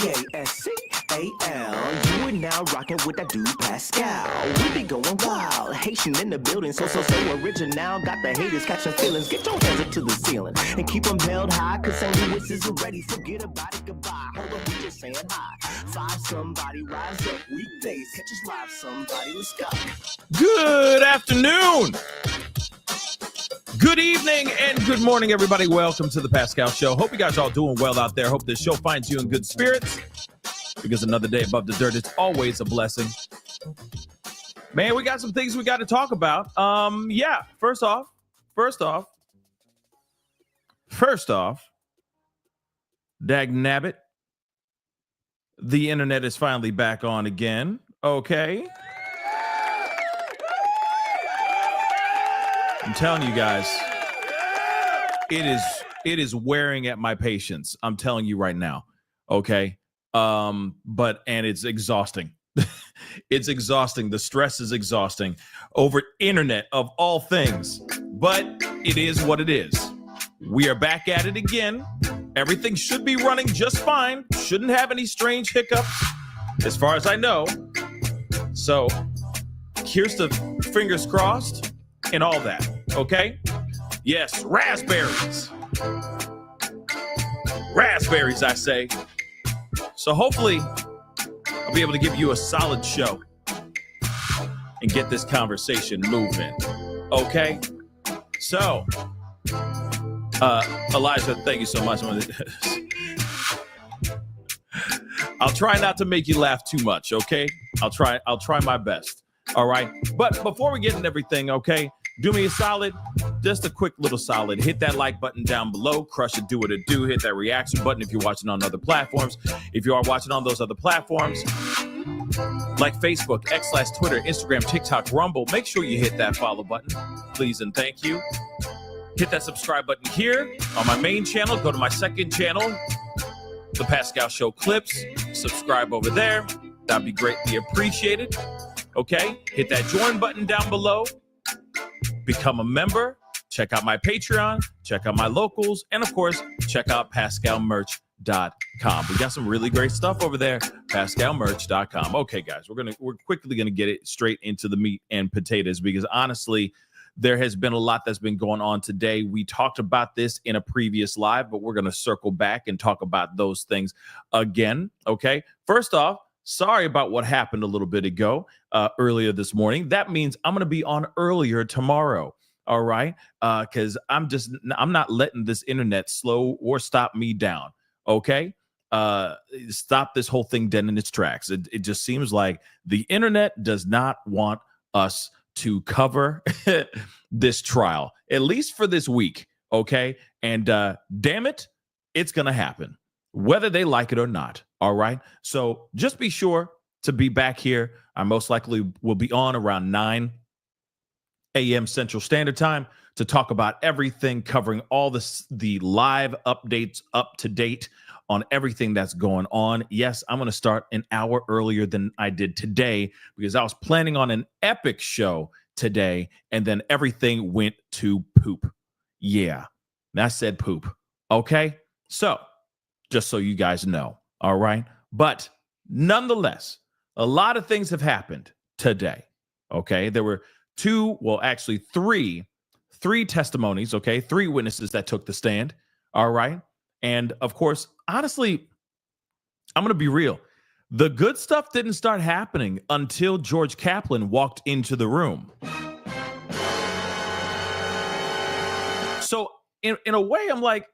Pascal. You are now rocking with that dude Pascal. We be going wild, Haitian in the building, so original. Got the haters catching feelings. Get your hands up to the ceiling and keep them held high, cause St. Louis isn't ready. Forget about it, goodbye. Hold on, we just saying hi. Five somebody, rise up weekdays. Catch us live, somebody, let's go. Good afternoon. Good evening and good morning, everybody. Welcome to the Pascal Show. Hope you guys are all doing well out there. Hope this show finds you in good spirits, because another day above the dirt is always a blessing. Man, we got some things we got to talk about. First off, dag nabbit, the internet is finally back on again. Okay. I'm telling you guys, it is wearing at my patience. I'm telling you right now. Okay. And it's exhausting. It's exhausting. The stress is exhausting over internet of all things, but it is what it is. We are back at it again. Everything should be running just fine. Shouldn't have any strange hiccups as far as I know. So here's the fingers crossed and all that. Okay. Yes. Raspberries, I say. So hopefully I'll be able to give you a solid show and get this conversation moving. Okay. So, Elijah, thank you so much. I'll try not to make you laugh too much. Okay. I'll try my best. All right. But before we get into everything, okay, do me a solid, just a quick little solid. Hit that like button down below. Crush it, do what it do. Hit that reaction button if you're watching on other platforms. If you are watching on those other platforms, like Facebook, X/Twitter, Instagram, TikTok, Rumble, make sure you hit that follow button, please and thank you. Hit that subscribe button here on my main channel. Go to my second channel, The Pascal Show Clips. Subscribe over there. That'd be greatly appreciated. Okay, hit that join button down below. Become a member. Check out my Patreon. Check out my locals. And, of course, check out PascalMerch.com. We got some really great stuff over there. PascalMerch.com. Okay, guys, we're quickly going to get it straight into the meat and potatoes, because, honestly, there has been a lot that's been going on today. We talked about this in a previous live, but we're going to circle back and talk about those things again. Okay, first off, sorry about what happened a little bit ago, earlier this morning. That means I'm going to be on earlier tomorrow. All right. Because I'm not letting this internet slow or stop me down. Okay. Stop this whole thing dead in its tracks. It just seems like the internet does not want us to cover this trial, at least for this week. Okay. And damn it, it's going to happen, whether they like it or not. All right. So just be sure to be back here. I most likely will be on around 9 a.m. Central Standard Time to talk about everything, covering all the live updates up to date on everything that's going on. Yes, I'm going to start an hour earlier than I did today, because I was planning on an epic show today, and then everything went to poop. Yeah, I said poop. Okay. So just so you guys know. All right. But nonetheless, a lot of things have happened today. Okay. There were three testimonies. Okay. 3 witnesses that took the stand. All right. And of course, honestly, I'm going to be real. The good stuff didn't start happening until George Kaplan walked into the room. So in a way, I'm like,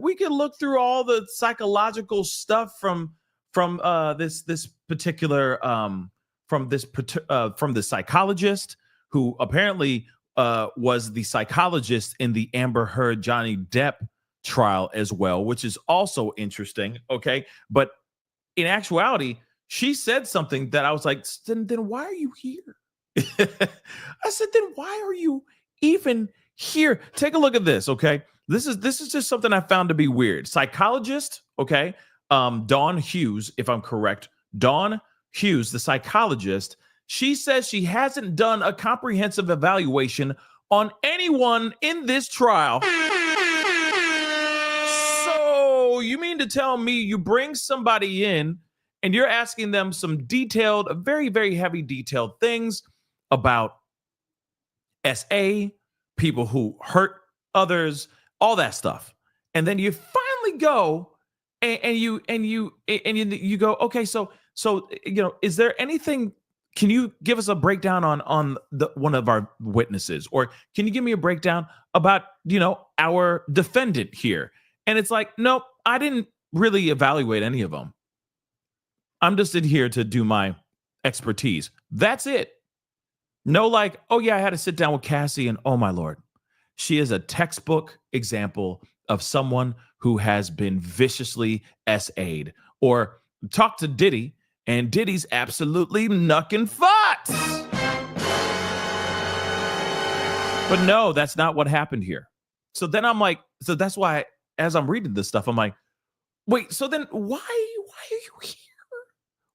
we can look through all the psychological stuff from this particular from the psychologist, who apparently was the psychologist in the Amber Heard Johnny Depp trial as well, which is also interesting. Okay, but in actuality, she said something that I was like, then why are you here? I said, then why are you even here? Take a look at this. Okay. This is just something I found to be weird. Psychologist, okay, Dawn Hughes, if I'm correct, Dawn Hughes, the psychologist, she says she hasn't done a comprehensive evaluation on anyone in this trial. So So you mean to tell me you bring somebody in and you're asking them some detailed, very, very heavy detailed things about SA, people who hurt others, all that stuff. And then you finally go and you go, okay, so is there anything? Can you give us a breakdown on the one of our witnesses, or can you give me a breakdown about our defendant here? And it's like, nope, I didn't really evaluate any of them. I'm just in here to do my expertise. That's it. No, like, oh yeah, I had to sit down with Cassie, and oh my Lord, she is a textbook example of someone who has been viciously SA'd. Or talk to Diddy, and Diddy's absolutely knucking farts. But no, that's not what happened here. So then I'm like, so that's why as I'm reading this stuff, I'm like, wait, so then why are you here?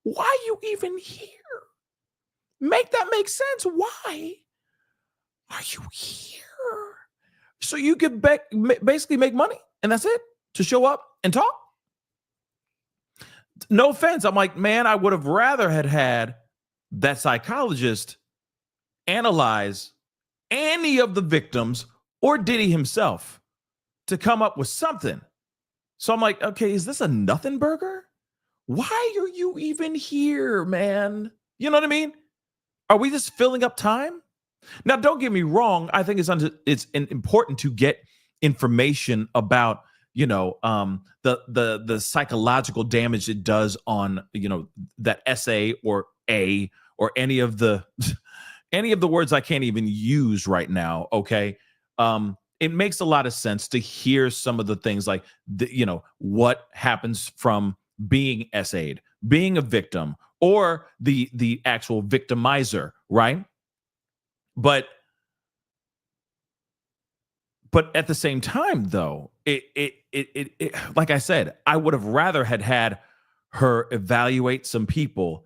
Why are you even here? Make that make sense. Why are you here? So you could basically make money, and that's it, to show up and talk? No offense. I'm like, man, I would have rather had that psychologist analyze any of the victims or Diddy himself to come up with something. So I'm like, okay, is this a nothing burger? Why are you even here, man? You know what I mean? Are we just filling up time? Now, don't get me wrong. I think it's important to get information about, the psychological damage it does on, that SA or A or any of the words I can't even use right now. Okay. It makes a lot of sense to hear some of the things like, what happens from being SA'd, being a victim, or the actual victimizer, right? But at the same time, though, it like I said, I would have rather had her evaluate some people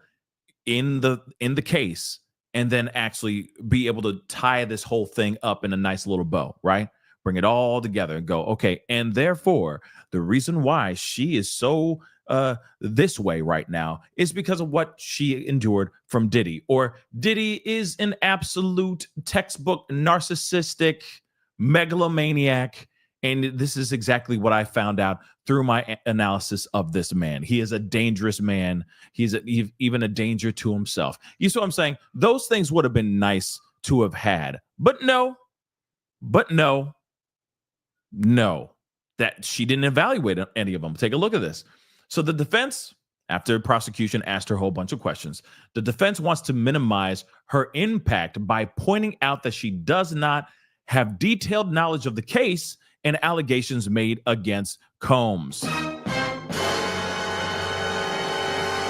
in the case, and then actually be able to tie this whole thing up in a nice little bow, right? Bring it all together and go, okay, and therefore the reason why she is so this way right now is because of what she endured from Diddy. Or Diddy is an absolute textbook narcissistic megalomaniac, and this is exactly what I found out through my analysis of this man. He is a dangerous man. He's even a danger to himself. You see what I'm saying? Those things would have been nice to have had, but no, that she didn't evaluate any of them. Take a look at this. So the defense, after prosecution asked her a whole bunch of questions, the defense wants to minimize her impact by pointing out that she does not have detailed knowledge of the case and allegations made against Combs.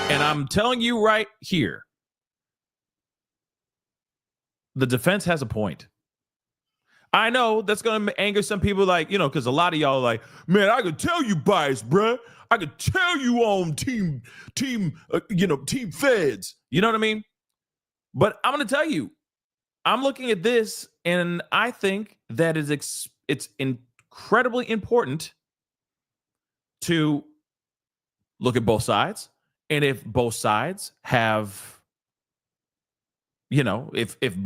And I'm telling you right here, the defense has a point. I know that's going to anger some people, like, because a lot of y'all are like, man, I could tell you biased, bruh. I could tell you on team feds. You know what I mean? But I'm going to tell you, I'm looking at this, and I think that it's incredibly important to look at both sides. And if both sides have, if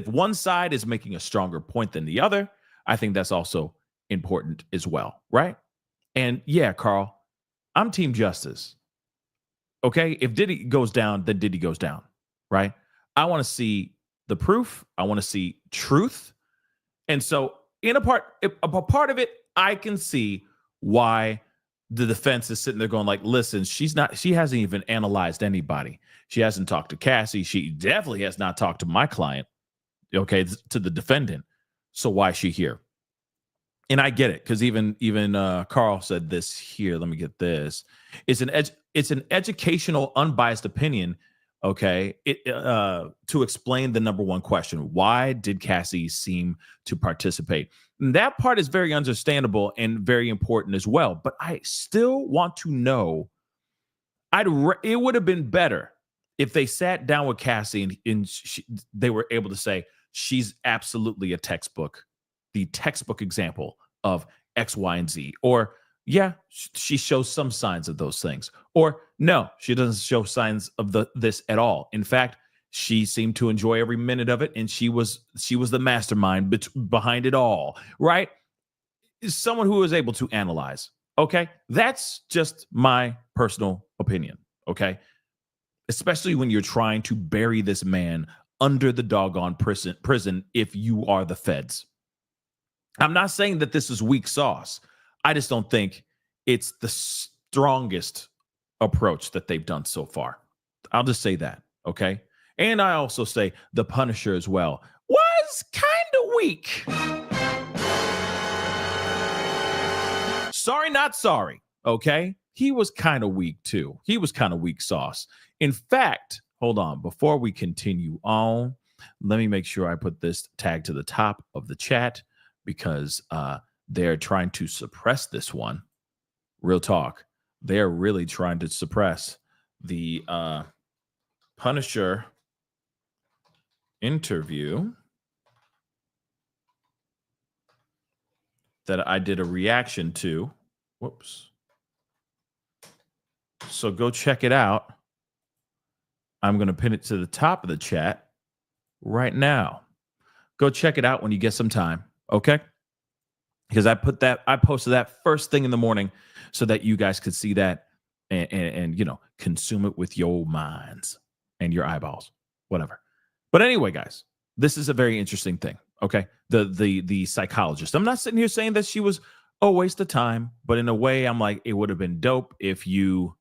one side is making a stronger point than the other, I think that's also important as well, right? And yeah, Carl, I'm team justice. Okay, if Diddy goes down, then Diddy goes down, right? I want to see the proof. I want to see truth. And so a part of it, I can see why the defense is sitting there going like, listen, she hasn't even analyzed anybody. She hasn't talked to Cassie. She definitely has not talked to my client, okay, to the defendant. So why is she here? And I get it, because even Carl said this here. Let me get this. It's an educational, unbiased opinion, okay, to explain the number one question: why did Cassie seem to participate? And that part is very understandable and very important as well. But I still want to know. It would have been better if they sat down with Cassie and they were able to say she's absolutely the textbook example of X, Y, and Z. Or Yeah, she shows some signs of those things. Or no, she doesn't show signs of this at all. In fact, she seemed to enjoy every minute of it, and she was the mastermind behind it all, right? Someone who is able to analyze. Okay, that's just my personal opinion. Okay, especially when you're trying to bury this man under the doggone prison if you are the feds. I'm not saying that this is weak sauce. I just don't think it's the strongest approach that they've done so far. I'll just say that, okay? And I also say the Punisher as well was kind of weak. Sorry, not sorry, okay? He was kind of weak too. He was kind of weak sauce. In fact, hold on, before we continue on, let me make sure I put this tag to the top of the chat because they're trying to suppress this one. Real talk. They're really trying to suppress the Punisher interview that I did a reaction to. Whoops. So go check it out. I'm going to pin it to the top of the chat right now. Go check it out when you get some time, okay? Because I posted that first thing in the morning so that you guys could see that and consume it with your minds and your eyeballs, whatever. But anyway, guys, this is a very interesting thing, okay? The psychologist. I'm not sitting here saying that she was a waste of time, but in a way, I'm like, it would have been dope if it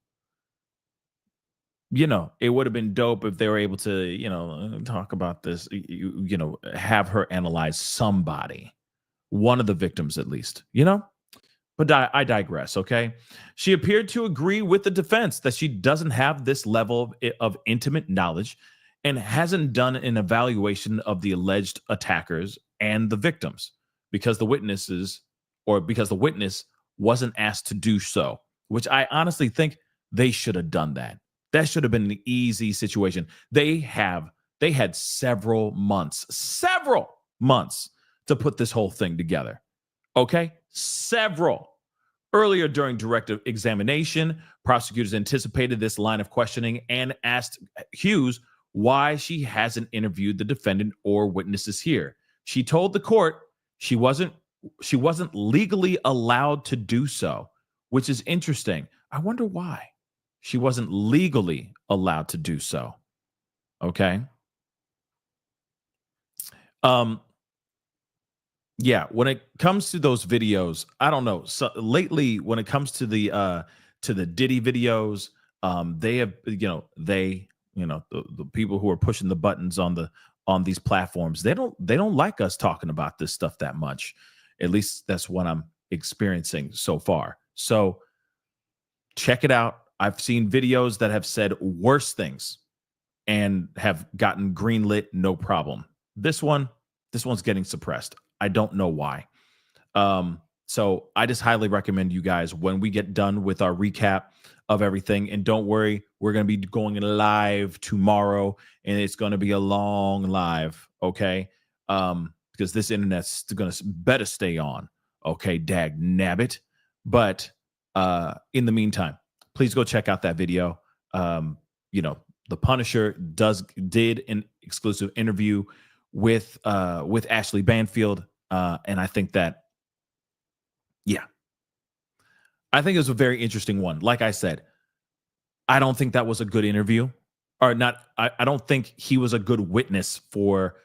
would have been dope if they were able to, talk about this, have her analyze somebody, one of the victims at least, But I digress, okay? She appeared to agree with the defense that she doesn't have this level of intimate knowledge and hasn't done an evaluation of the alleged attackers and the victims because the witness wasn't asked to do so, which I honestly think they should have done that. That should have been an easy situation. They had several months to put this whole thing together. Okay? Several. Earlier during direct examination, prosecutors anticipated this line of questioning and asked Hughes why she hasn't interviewed the defendant or witnesses here. She told the court she wasn't legally allowed to do so, which is interesting. I wonder why she wasn't legally allowed to do so. Okay. Yeah, when it comes to those videos, I don't know. So lately, when it comes to the Diddy videos, they have, the people who are pushing the buttons on these platforms, they don't like us talking about this stuff that much. At least that's what I'm experiencing so far. So check it out. I've seen videos that have said worse things and have gotten greenlit, no problem. This one's getting suppressed. I don't know why. So I just highly recommend you guys, when we get done with our recap of everything, and don't worry, we're going to be going live tomorrow, and it's going to be a long live, okay? Because this internet's going to better stay on, okay? Dag nabbit. But in the meantime, please go check out that video. The Punisher did an exclusive interview with Ashley Banfield, and I think that, I think it was a very interesting one. Like I said, I don't think that was a good interview, or not. I don't think he was a good witness for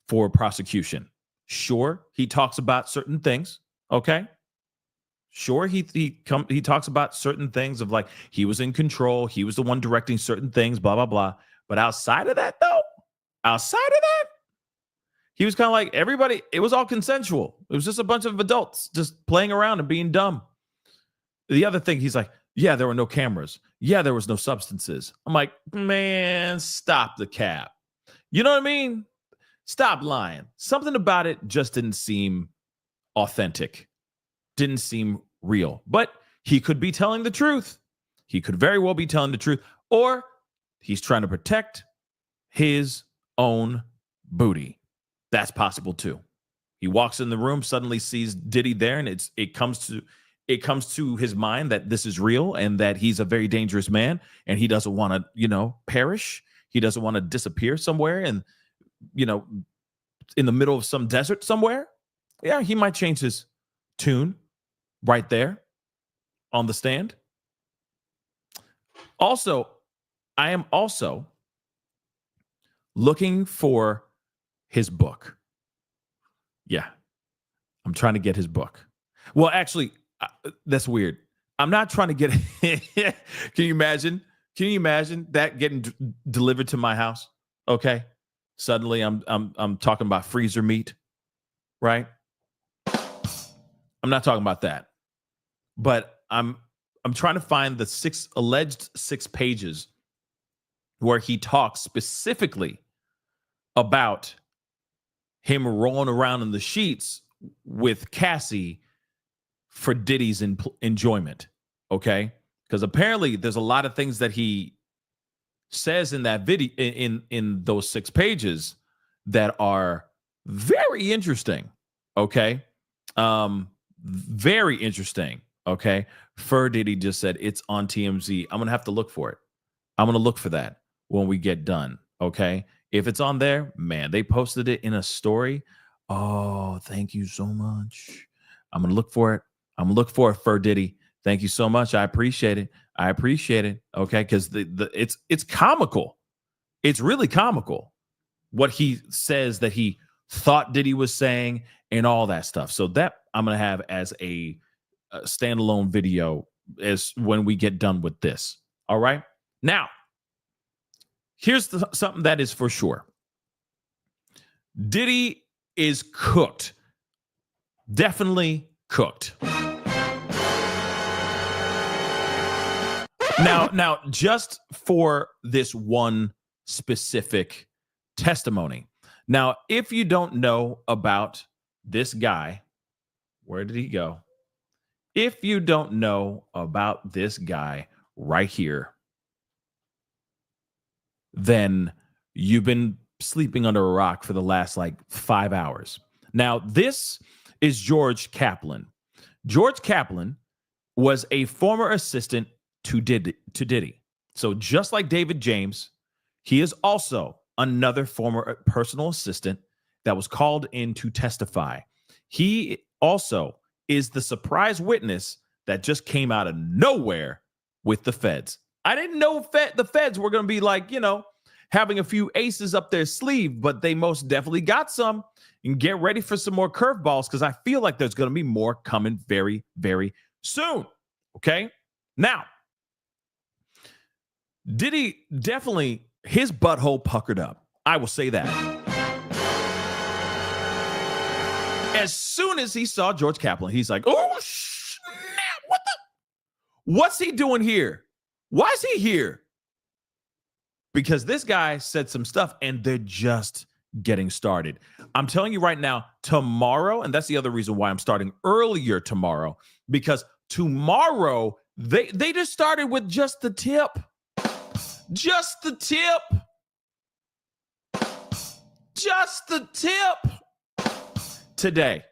prosecution. Sure, he talks about certain things. Okay, sure, he talks about certain things of like he was in control, he was the one directing certain things, blah blah blah. But outside of that, he was kind of like everybody. It was all consensual. It was just a bunch of adults just playing around and being dumb. The other thing, he's like, yeah, there were no cameras. Yeah, there was no substances. I'm like, man, stop the cap. You know what I mean? Stop lying. Something about it just didn't seem authentic. Didn't seem real. But he could be telling the truth. He could very well be telling the truth. Or he's trying to protect his own booty. That's possible too. He walks in the room, suddenly sees Diddy there, and it comes to it comes to his mind that this is real and that he's a very dangerous man and he doesn't want to, perish. He doesn't want to disappear somewhere and, in the middle of some desert somewhere. Yeah, he might change his tune right there on the stand. Also, I am also looking for his book. Yeah, I'm trying to get his book. Well, actually, that's weird. I'm not trying to get Can you imagine? Can you imagine that getting delivered to my house? Okay. Suddenly I'm talking about freezer meat, right? I'm not talking about that. But I'm trying to find the alleged 6 pages where he talks specifically about him rolling around in the sheets with Cassie for Diddy's enjoyment, okay? Because apparently there's a lot of things that he says in that video, in those 6 pages, that are very interesting, okay? Very interesting, okay? Fur Diddy just said it's on TMZ. I'm gonna have to look for it. I'm gonna look for that when we get done, okay? If it's on there, man, they posted it in a story. Oh, thank you so much. I'm gonna look for it. I'm gonna look for it, Fur Diddy. Thank you so much. I appreciate it. Okay, because it's comical. It's really comical what he says that he thought Diddy was saying and all that stuff. So that I'm gonna have as a standalone video as when we get done with this. All right. Now, here's something that is for sure. Diddy is cooked. Definitely cooked. Now, just for this one specific testimony. Now, if you don't know about this guy, where did he go? If you don't know about this guy right here, then you've been sleeping under a rock for the last 5 hours. Now, this is George Kaplan. George Kaplan was a former assistant to Diddy. So just like David James, he is also another former personal assistant that was called in to testify. He also is the surprise witness that just came out of nowhere with the feds. I didn't know the feds were going to be having a few aces up their sleeve, but they most definitely got some. And get ready for some more curveballs because I feel like there's going to be more coming very, very soon. Okay? Now, Diddy definitely, his butthole puckered up. I will say that. As soon as he saw George Kaplan, he's like, oh, snap, what's he doing here? Why is he here? Because this guy said some stuff and they're just getting started. I'm telling you right now, tomorrow, and that's the other reason why I'm starting earlier tomorrow, because tomorrow they just started with just the tip. Just the tip. Just the tip. Today.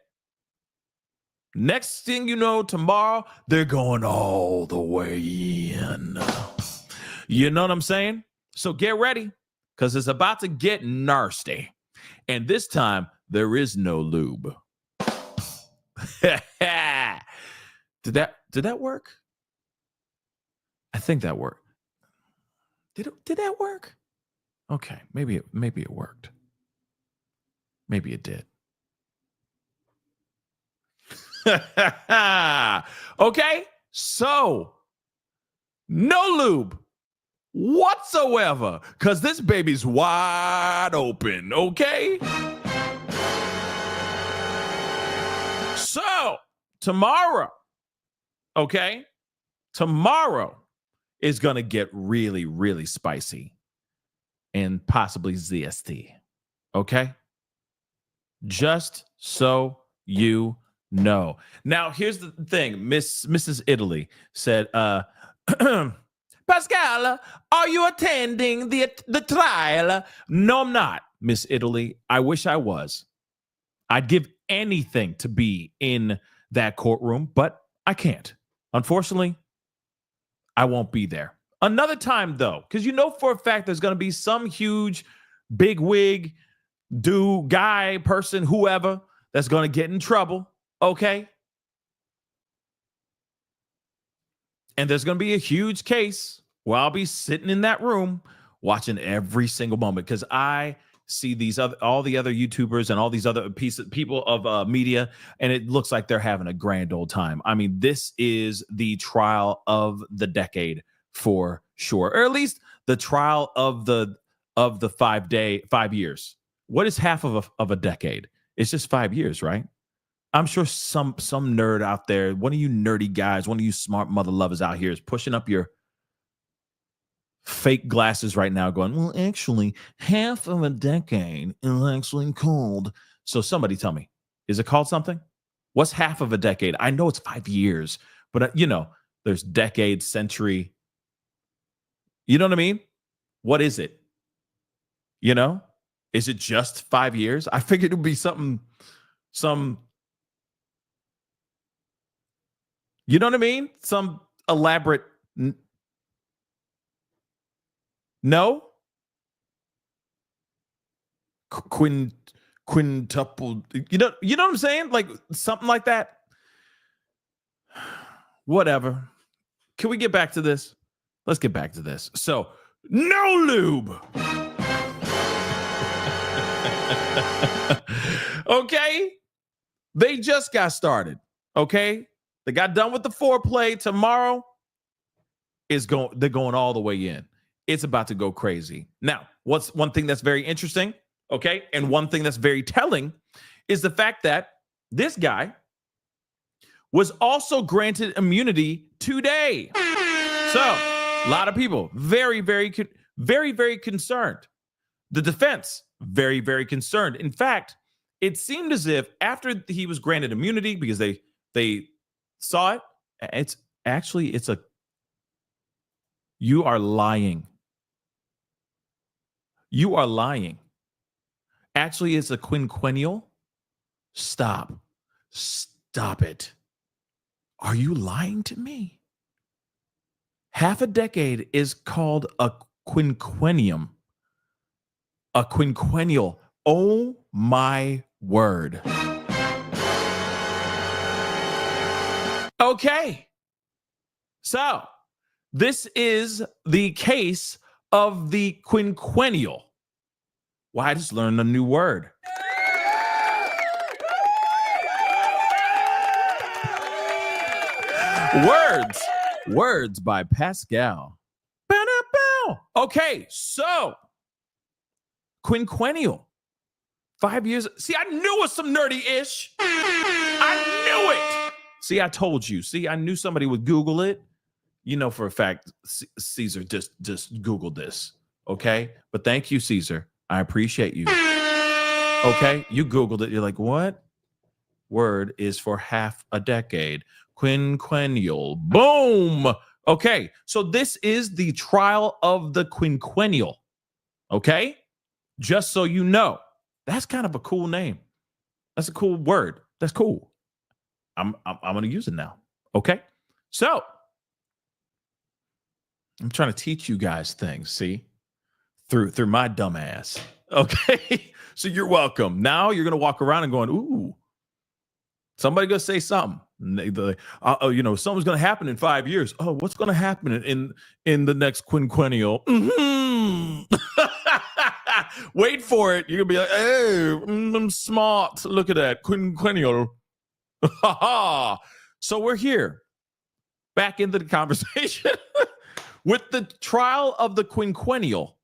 Next thing you know, tomorrow, they're going all the way in. You know what I'm saying? So get ready, because it's about to get nasty. And this time, there is no lube. Did that work? I think that worked. Did that work? Okay, maybe it worked. Maybe it did. Okay, so no lube whatsoever, because this baby's wide open, okay? So tomorrow, okay? Tomorrow is going to get really, really spicy and possibly zesty, okay? Just so you know. Now, here's the thing. Mrs. Italy said, Pascal, are you attending the trial? No, I'm not, Miss Italy. I wish I was. I'd give anything to be in that courtroom, but I can't. Unfortunately, I won't be there. Another time, though, because you know for a fact there's going to be some huge big wig, dude, guy, person, whoever that's going to get in trouble, okay? And there's going to be a huge case where I'll be sitting in that room watching every single moment because I see all the other YouTubers and all these other people of media, and it looks like they're having a grand old time. I mean, this is the trial of the decade for sure, or at least the trial of the 5 years. What is half of a decade? It's just 5 years, right? I'm sure some nerd out there, one of you nerdy guys, one of you smart mother lovers out here is pushing up your fake glasses right now going, well, actually, half of a decade is actually called. So somebody tell me, is it called something? What's half of a decade? I know it's 5 years, but there's decade, century. You know what I mean? What is it? Is it just 5 years? I figured it would be some, you know what I mean? Some elaborate. No? Quintuple. You know what I'm saying? Like something like that. Whatever. Can we get back to this? Let's get back to this. So, no lube. Okay? They just got started. Okay? They got done with the foreplay. Tomorrow they're going all the way in. It's about to go crazy. Now, what's one thing that's very interesting, okay, and one thing that's very telling is the fact that this guy was also granted immunity today. So, a lot of people very, very, very, very concerned. The defense, very, very concerned. In fact, it seemed as if after he was granted immunity, because they saw it, it's you are lying. You are lying. Actually, it's a quinquennial. Stop it. Are you lying to me? Half a decade is called a quinquennium. A quinquennial. Oh my word. Okay. So, this is the case of the quinquennial. Well, I just learned a new word. Words by Pascal. Okay, so quinquennial. 5 years. See, I knew it was some nerdy-ish. I knew it. See, I told you. See, I knew somebody would Google it. You know for a fact, Caesar just Googled this, okay? But thank you, Caesar. I appreciate you. Okay, you Googled it. You're like, what word is for half a decade? Quinquennial. Boom. Okay, so this is the trial of the quinquennial, okay? Just so you know. That's kind of a cool name. That's a cool word. That's cool. I'm going to use it now, okay? So, I'm trying to teach you guys things, see? Through my dumb ass. Okay? So you're welcome. Now you're going to walk around and going, ooh, somebody going to say something. Something's going to happen in 5 years. Oh, what's going to happen in the next quinquennial? Mm-hmm. Wait for it. You're going to be like, hey, I'm smart. Look at that. Quinquennial. So we're here. Back into the conversation. With the trial of the quinquennial,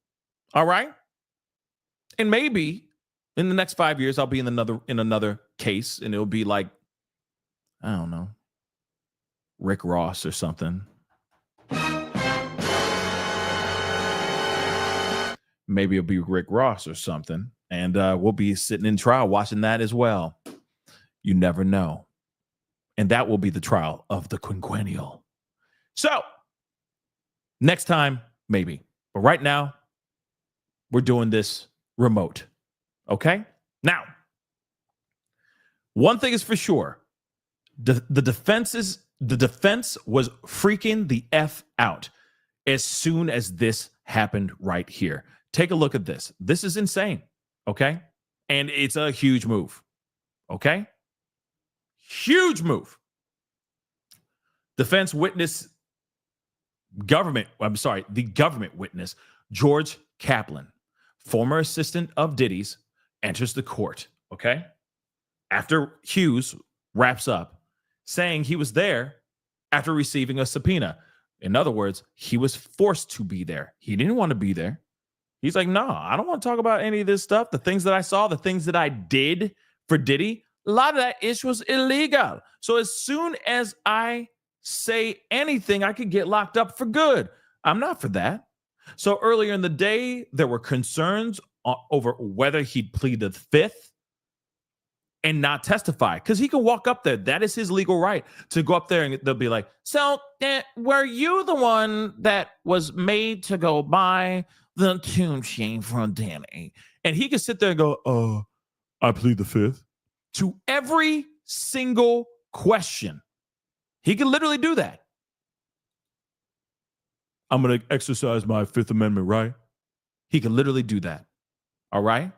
all right? And maybe in the next 5 years, I'll be in another case, and it'll be like, I don't know, Rick Ross or something. Maybe it'll be Rick Ross or something, and we'll be sitting in trial watching that as well. You never know. And that will be the trial of the quinquennial. So, next time, maybe. But right now, we're doing this remote. Okay? Now, one thing is for sure. The defense's The defense was freaking the F out as soon as this happened right here. Take a look at this. This is insane, okay? And it's a huge move, okay? Huge move. The government witness, George Kaplan, former assistant of Diddy's, enters the court, okay? After Hughes wraps up, saying he was there after receiving a subpoena. In other words, he was forced to be there. He didn't want to be there. He's like, no, I don't want to talk about any of this stuff. The things that I saw, the things that I did for Diddy, a lot of that ish was illegal. So as soon as I say anything, I could get locked up for good. I'm not for that. So earlier in the day, there were concerns over whether he'd plead the fifth and not testify, because he can walk up there. That is his legal right to go up there, and they'll be like, so were you the one that was made to go buy the tune chain from Danny? And he can sit there and go, I plead the fifth to every single question. He can literally do that. I'm going to exercise my Fifth Amendment right. He can literally do that. All right.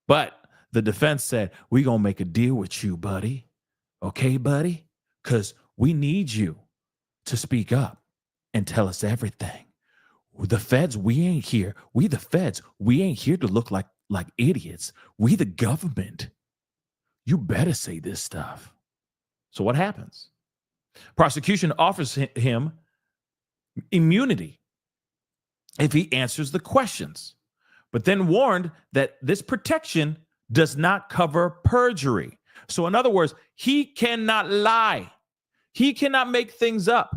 But the defense said, we're going to make a deal with you, buddy. Okay, buddy? Because we need you to speak up and tell us everything. The feds, we ain't here. We the feds, we ain't here to look like idiots. We the government. You better say this stuff. So what happens? Prosecution offers him immunity if he answers the questions, but then warned that this protection does not cover perjury. So in other words, he cannot lie. He cannot make things up.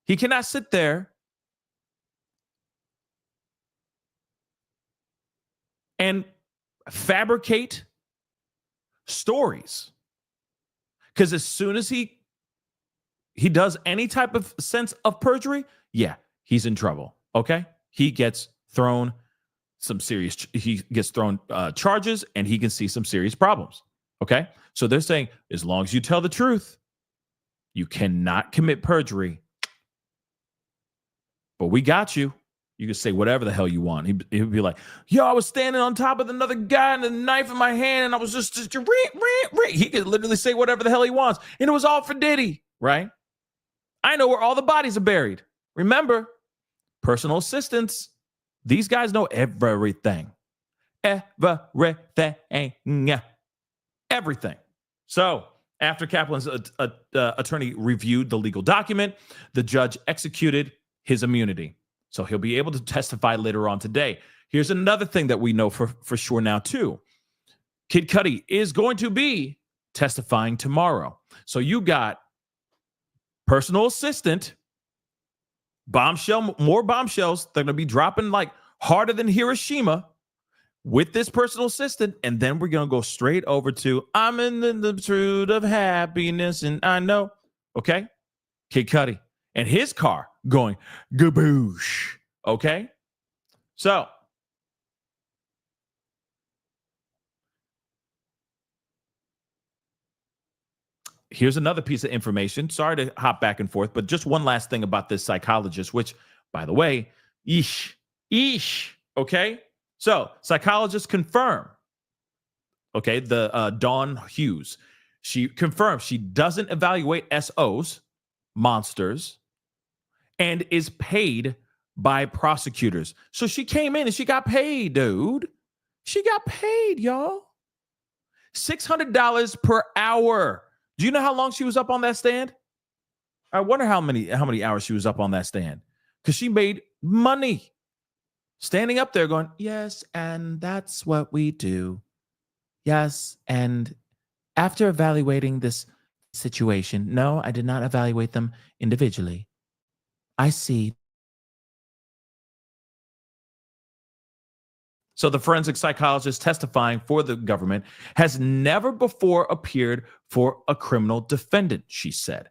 He cannot sit there and fabricate stories. Because as soon as he does any type of sense of perjury, yeah, he's in trouble. Okay? He gets thrown charges, and he can see some serious problems. Okay? So they're saying, as long as you tell the truth, you cannot commit perjury. But we got you. You can say whatever the hell you want. He'd be like, yo, I was standing on top of another guy and a knife in my hand, and I was just he could literally say whatever the hell he wants. And it was all for Diddy, right? I know where all the bodies are buried. Remember, personal assistants. These guys know everything. Everything. So after Kaplan's attorney reviewed the legal document, the judge executed his immunity. So he'll be able to testify later on today. Here's another thing that we know for sure now, too. Kid Cudi is going to be testifying tomorrow. So you got personal assistant, more bombshells. They're going to be dropping like harder than Hiroshima with this personal assistant. And then we're going to go straight over to I'm in the pursuit of happiness. And I know, okay, Kid Cudi and his car going gaboosh. Okay. So here's another piece of information. Sorry to hop back and forth, but just one last thing about this psychologist, which, by the way, okay? So psychologists confirm, okay, the Dawn Hughes, she confirms she doesn't evaluate SOs, monsters, and is paid by prosecutors. So she came in and she got paid, dude. She got paid, y'all. $600 per hour. Do you know how long she was up on that stand? I wonder how many hours she was up on that stand, because she made money standing up there going, yes, and that's what we do. Yes, and after evaluating this situation, no, I did not evaluate them individually. I see. So the forensic psychologist testifying for the government has never before appeared for a criminal defendant, she said.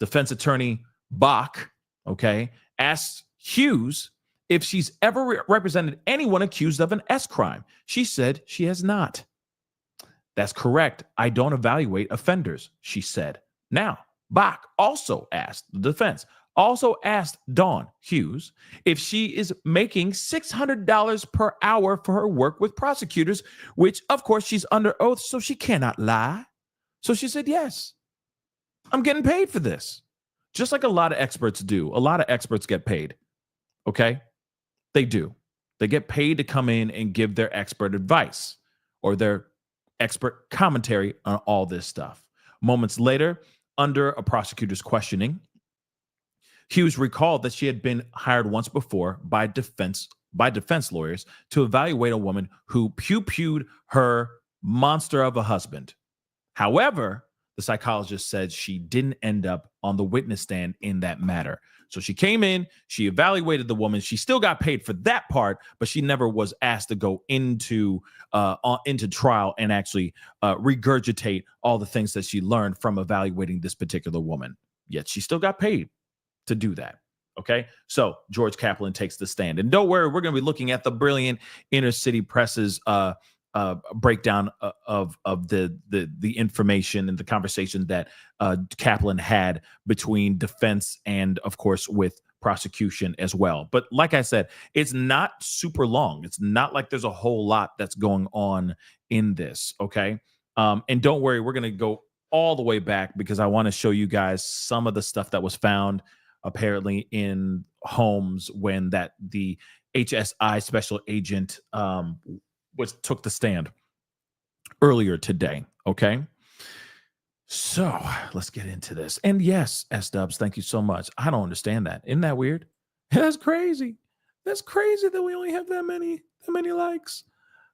Defense attorney Bach, okay, asked Hughes if she's ever represented anyone accused of an S crime. She said she has not. That's correct. I don't evaluate offenders, she said. Now, Bach also asked the defense, also asked Dawn Hughes if she is making $600 per hour for her work with prosecutors, which, of course, she's under oath, so she cannot lie. So she said, yes, I'm getting paid for this. Just like a lot of experts do. A lot of experts get paid. Okay? They do. They get paid to come in and give their expert advice or their expert commentary on all this stuff. Moments later, under a prosecutor's questioning, Hughes recalled that she had been hired once before by defense lawyers to evaluate a woman who pew-pewed her monster of a husband. However, the psychologist said she didn't end up on the witness stand in that matter. So she came in, she evaluated the woman. She still got paid for that part, but she never was asked to go into trial and actually regurgitate all the things that she learned from evaluating this particular woman. Yet she still got paid to do that. Okay, so George Kaplan takes the stand, and don't worry, we're going to be looking at the brilliant Inner City Press's breakdown of the information and the conversation that Kaplan had between defense and, of course, with prosecution as well. But like I said, it's not super long. It's not like there's a whole lot that's going on in this. Okay, and don't worry, we're going to go all the way back because I want to show you guys some of the stuff that was found apparently in homes when the HSI special agent took the stand earlier today. Okay, so let's get into this. And yes, S-Dubs, thank you so much. I don't understand that. Isn't that weird? That's crazy. That's crazy that we only have that many likes.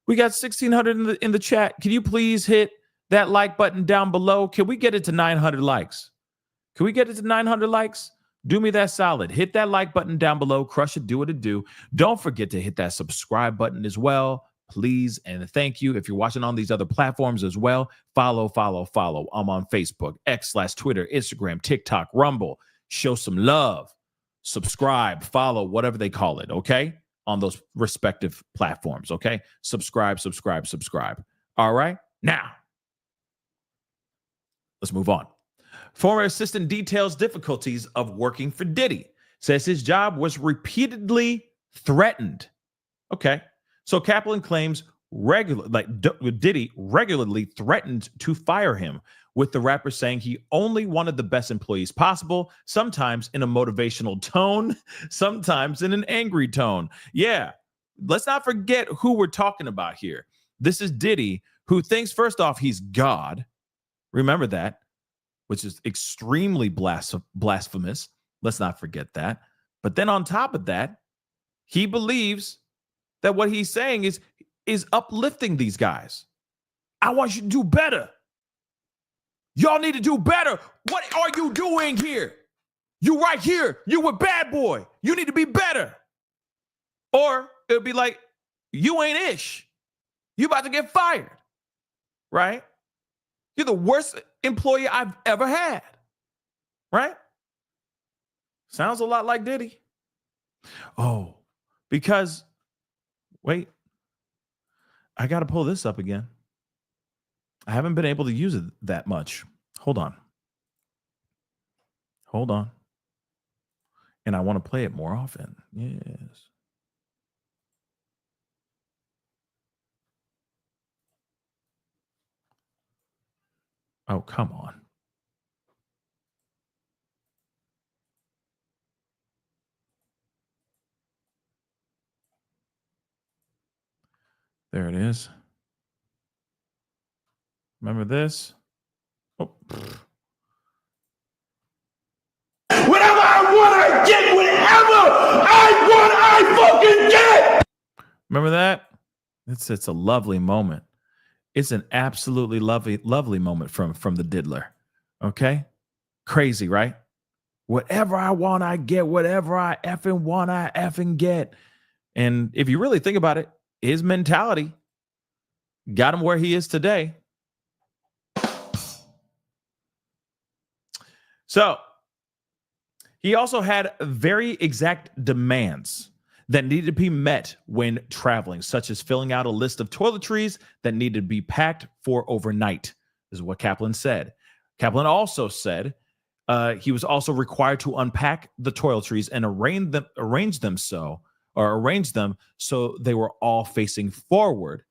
We got 1,600 in the chat. Can you please hit that like button down below? Can we get it to 900 likes? Can we get it to 900 likes? Do me that solid. Hit that like button down below. Crush it. Do what it do. Don't forget to hit that subscribe button as well, please. And thank you. If you're watching on these other platforms as well, follow. I'm on Facebook, X/Twitter, Instagram, TikTok, Rumble. Show some love. Subscribe, follow, whatever they call it, okay? On those respective platforms, okay? Subscribe. All right? Now, let's move on. Former assistant details difficulties of working for Diddy. Says his job was repeatedly threatened. Okay. So Kaplan claims Diddy regularly threatened to fire him, with the rapper saying he only wanted the best employees possible, sometimes in a motivational tone, sometimes in an angry tone. Yeah. Let's not forget who we're talking about here. This is Diddy, who thinks, first off, he's God. Remember that, which is extremely blasphemous. Let's not forget that. But then on top of that, he believes that what he's saying is uplifting these guys. I want you to do better. Y'all need to do better. What are you doing here? You right here. You a bad boy. You need to be better. Or it would be like, you ain't ish. You about to get fired. Right? You're the worst employee I've ever had. Right? Sounds a lot like Diddy. Oh, because, wait, I got to pull this up again. I haven't been able to use it that much. Hold on. And I want to play it more often. Yes. Oh, come on. There it is. Remember this? Oh. Whatever I want, I get. Whatever I want, I fucking get. Remember that? It's a lovely moment. It's an absolutely lovely moment from the diddler. Okay? Crazy, right? Whatever I want, I get. Whatever I effing want, I effing get. And if you really think about it, his mentality got him where he is today. So he also had very exact demands that needed to be met when traveling, such as filling out a list of toiletries that needed to be packed for overnight. This is what Kaplan said. Kaplan also said He was also required to unpack the toiletries and arrange them so they were all facing forward,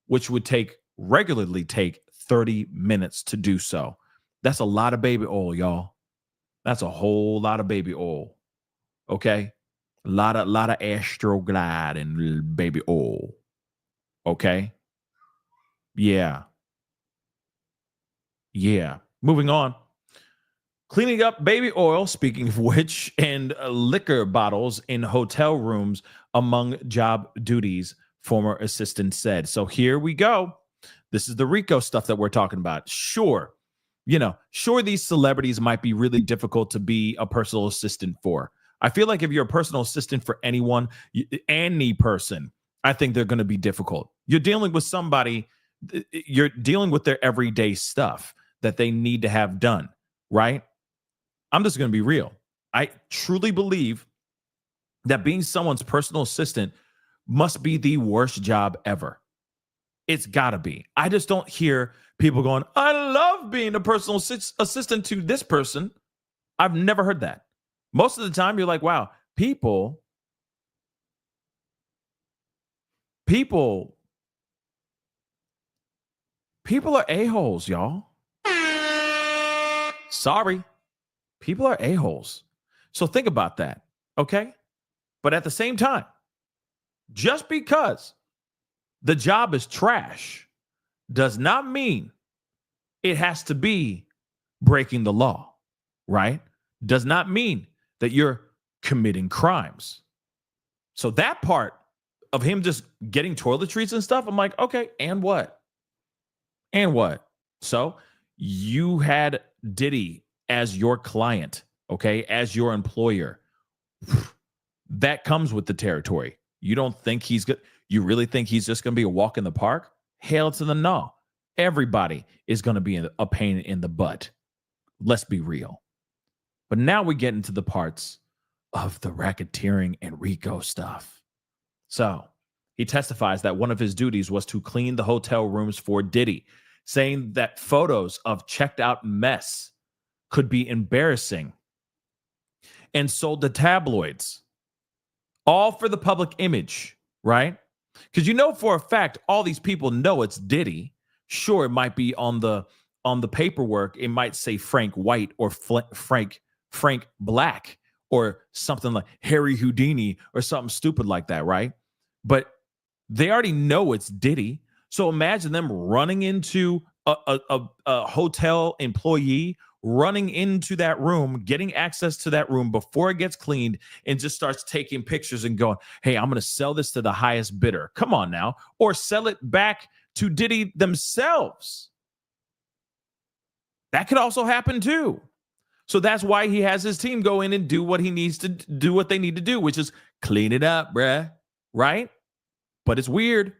which would regularly take 30 minutes to do so. That's a lot of baby oil, y'all. That's a whole lot of baby oil. Okay? A lot of Astroglide and baby oil. Okay? Yeah. Moving on. Cleaning up baby oil, speaking of which, and liquor bottles in hotel rooms among job duties, former assistant said. So here we go. This is the RICO stuff that we're talking about. Sure, these celebrities might be really difficult to be a personal assistant for. I feel like if you're a personal assistant for anyone, any person, I think they're going to be difficult. You're dealing with somebody, you're dealing with their everyday stuff that they need to have done, right? I'm just going to be real. I truly believe that being someone's personal assistant must be the worst job ever. It's got to be. I just don't hear people going, I love being a personal assistant to this person. I've never heard that. Most of the time, you're like, wow, people are a-holes, y'all. Sorry. People are a-holes. So think about that, okay? But at the same time, just because the job is trash does not mean it has to be breaking the law, right? Does not mean that you're committing crimes. So that part of him just getting toiletries and stuff, I'm like, okay, and what? And what? So you had Diddy as your client, okay, as your employer. That comes with the territory. You don't think he's good? You really think he's just going to be a walk in the park? Hell to the no. Everybody is going to be a pain in the butt. Let's be real. But now we get into the parts of the racketeering and RICO stuff. So he testifies that one of his duties was to clean the hotel rooms for Diddy, saying that photos of checked out mess could be embarrassing and sold to tabloids, all for the public image, right? Because for a fact, all these people know it's Diddy. Sure, it might be on the paperwork, it might say Frank White or Frank Black or something like Harry Houdini or something stupid like that, right? But they already know it's Diddy. So imagine them running into a hotel employee, running into that room, getting access to that room before it gets cleaned, and just starts taking pictures and going, hey, I'm going to sell this to the highest bidder. Come on now. Or sell it back to Diddy themselves. That could also happen too. So that's why he has his team go in and do what he needs to do, what they need to do, which is clean it up, bruh. Right? But it's weird.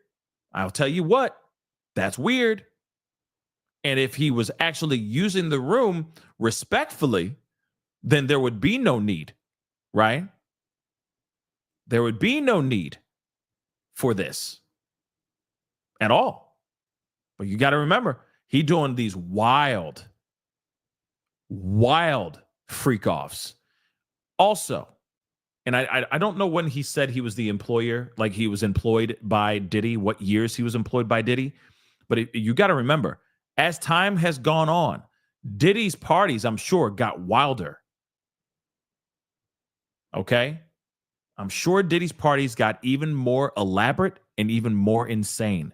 I'll tell you what, that's weird. And if he was actually using the room respectfully, then there would be no need, right? There would be no need for this at all. But you got to remember, he doing these wild freak offs. Also, and I don't know when he said he was the employer, like he was employed by Diddy, what years he was employed by Diddy. But you got to remember, as time has gone on, Diddy's parties, I'm sure, got wilder. Okay? I'm sure Diddy's parties got even more elaborate and even more insane.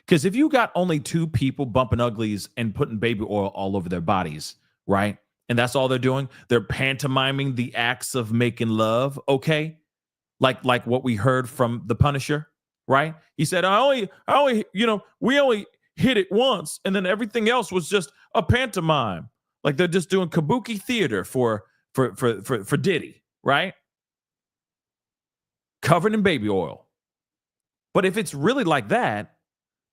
Because if you got only two people bumping uglies and putting baby oil all over their bodies, right? And that's all they're doing. They're pantomiming the acts of making love, okay? Like what we heard from the Punisher, right? He said, I only, we only hit it once, and then everything else was just a pantomime. Like they're just doing kabuki theater for Diddy, right? Covered in baby oil. But if it's really like that,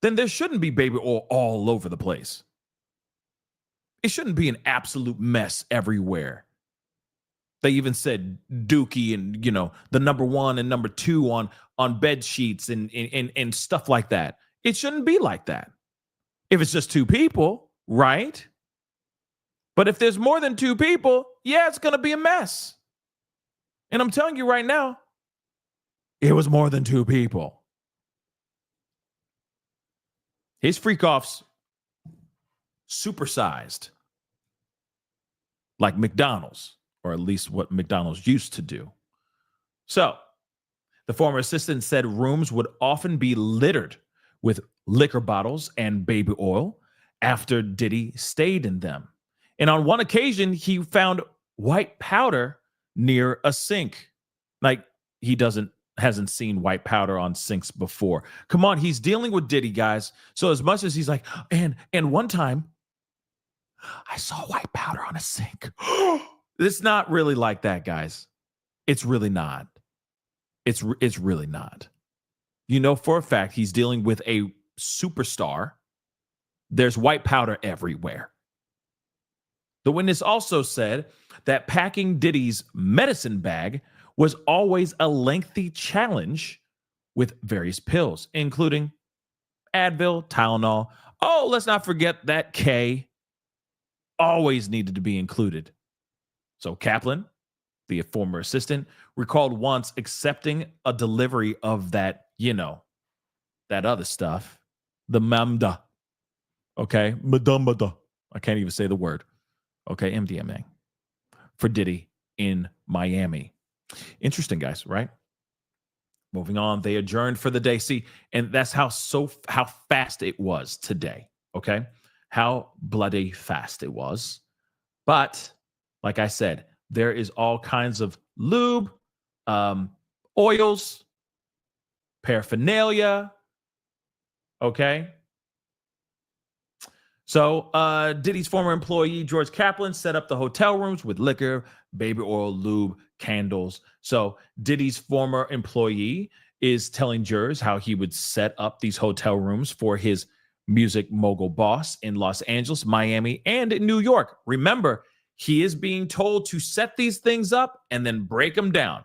then there shouldn't be baby oil all over the place. It shouldn't be an absolute mess everywhere. They even said Dookie and, the number 1 and number 2 on bed sheets and stuff like that. It shouldn't be like that. If it's just two people, right? But if there's more than two people, yeah, it's going to be a mess. And I'm telling you right now, it was more than two people. His freak-offs supersized like McDonald's, or at least what McDonald's used to do. So the former assistant said rooms would often be littered with liquor bottles and baby oil after Diddy stayed in them. And on one occasion, he found white powder near a sink. Like, he hasn't seen white powder on sinks before. Come on, he's dealing with Diddy, guys. So as much as he's like, and one time I saw white powder on a sink. It's not really like that, guys. It's really not. It's really not. You know for a fact he's dealing with a superstar. There's white powder everywhere. The witness also said that packing Diddy's medicine bag was always a lengthy challenge with various pills, including Advil, Tylenol. Oh, let's not forget that K always needed to be included. So Kaplan, the former assistant, recalled once accepting a delivery of that, that other stuff, the MAMDA. Okay, Madamada. I can't even say the word. Okay, MDMA for Diddy in Miami. Interesting, guys, right? Moving on, they adjourned for the day. See, and that's how fast it was today, okay? How bloody fast it was. But, like I said, there is all kinds of lube, oils, paraphernalia, okay? So Diddy's former employee, George Kaplan, set up the hotel rooms with liquor, baby oil, lube, candles. So Diddy's former employee is telling jurors how he would set up these hotel rooms for his music mogul boss in Los Angeles, Miami, and in New York. Remember, he is being told to set these things up and then break them down.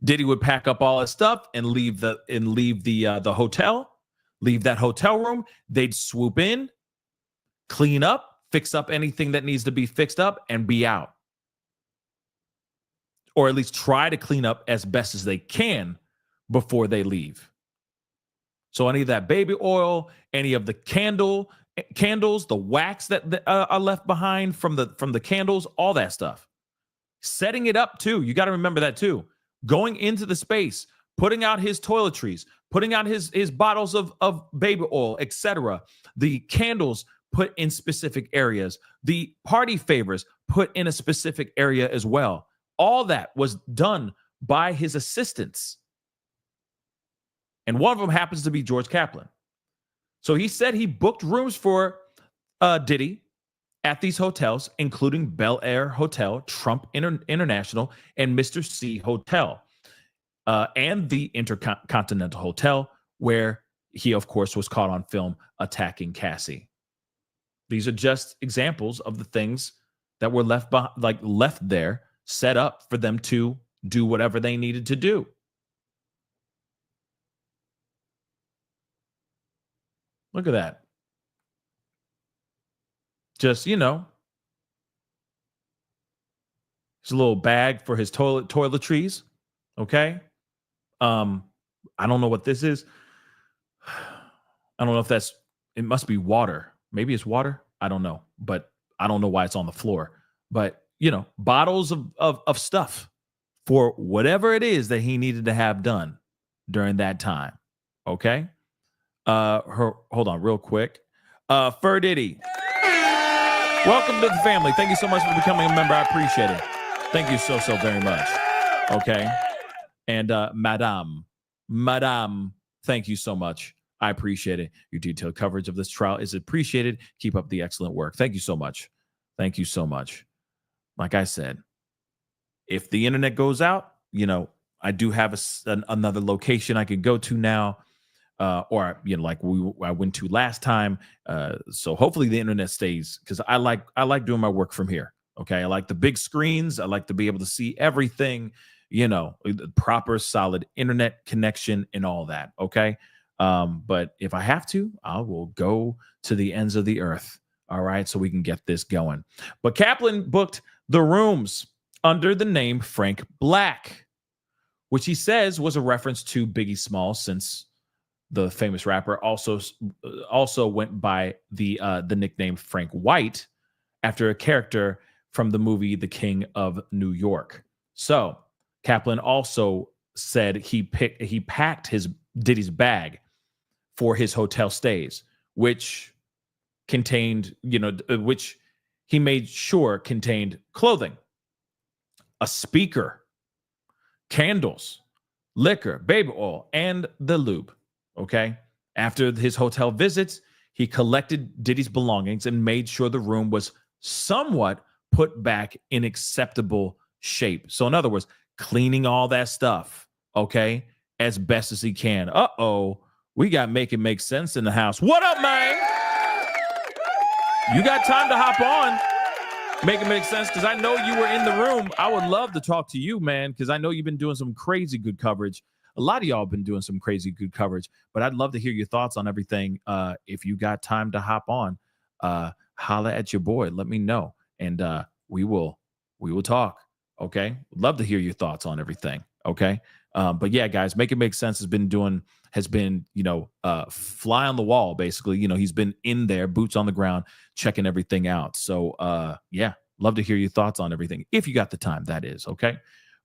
Diddy would pack up all his stuff and leave the hotel. Leave that hotel room. They'd swoop in, clean up, fix up anything that needs to be fixed up, and be out. Or at least try to clean up as best as they can before they leave. So any of that baby oil, any of the candles, the wax that are left behind from the candles, all that stuff. Setting it up too. You got to remember that too. Going into the space, putting out his toiletries, putting out his bottles of baby oil, etc. The candles put in specific areas. The party favors put in a specific area as well. All that was done by his assistants. And one of them happens to be George Kaplan. So he said he booked rooms for Diddy at these hotels, including Bel Air Hotel, Trump International, and Mr. C Hotel. And the Intercontinental Hotel, where he, of course, was caught on film attacking Cassie. These are just examples of the things that were left there, set up for them to do whatever they needed to do. Look at that. Just, his little bag for his toiletries. Okay. I don't know what this is. I don't know if it must be water. Maybe it's water. I don't know, but I don't know why it's on the floor. But, bottles of stuff for whatever it is that he needed to have done during that time. Okay. Hold on real quick. Fur Diddy. Welcome to the family. Thank you so much for becoming a member. I appreciate it. Thank you so very much. Okay. And Madame, thank you so much. I appreciate it. Your detailed coverage of this trial is appreciated. Keep up the excellent work. Thank you so much. Thank you so much. Like I said, if the internet goes out, I do have another location I could go to now, or like I went to last time. So hopefully the internet stays, because I like doing my work from here. Okay, I like the big screens. I like to be able to see everything. The proper solid internet connection and all that. Okay. But if I have to, I will go to the ends of the earth. All right, so we can get this going. But Kaplan booked the rooms under the name Frank Black, which he says was a reference to Biggie Smalls, since the famous rapper also went by the nickname Frank White after a character from the movie The King of New York. So Kaplan also said he packed Diddy's bag for his hotel stays, which contained, which he made sure contained clothing, a speaker, candles, liquor, baby oil, and the lube. Okay. After his hotel visits, he collected Diddy's belongings and made sure the room was somewhat put back in acceptable shape. So in other words, cleaning all that stuff, okay, as best as he can. We got Make It Make Sense in the house. What up, man? You got time to hop on? Make it make sense, because I know you were in the room. I would love to talk to you, man, because I know you've been doing some crazy good coverage. A lot of y'all have been doing some crazy good coverage, but I'd love to hear your thoughts on everything. If you got time to hop on, holla at your boy. Let me know, and we will talk. Okay, love to hear your thoughts on everything. Okay, but yeah, guys, Make It Make Sense has been fly on the wall, basically. He's been in there, boots on the ground, checking everything out. So yeah, love to hear your thoughts on everything, if you got the time, that is. Okay,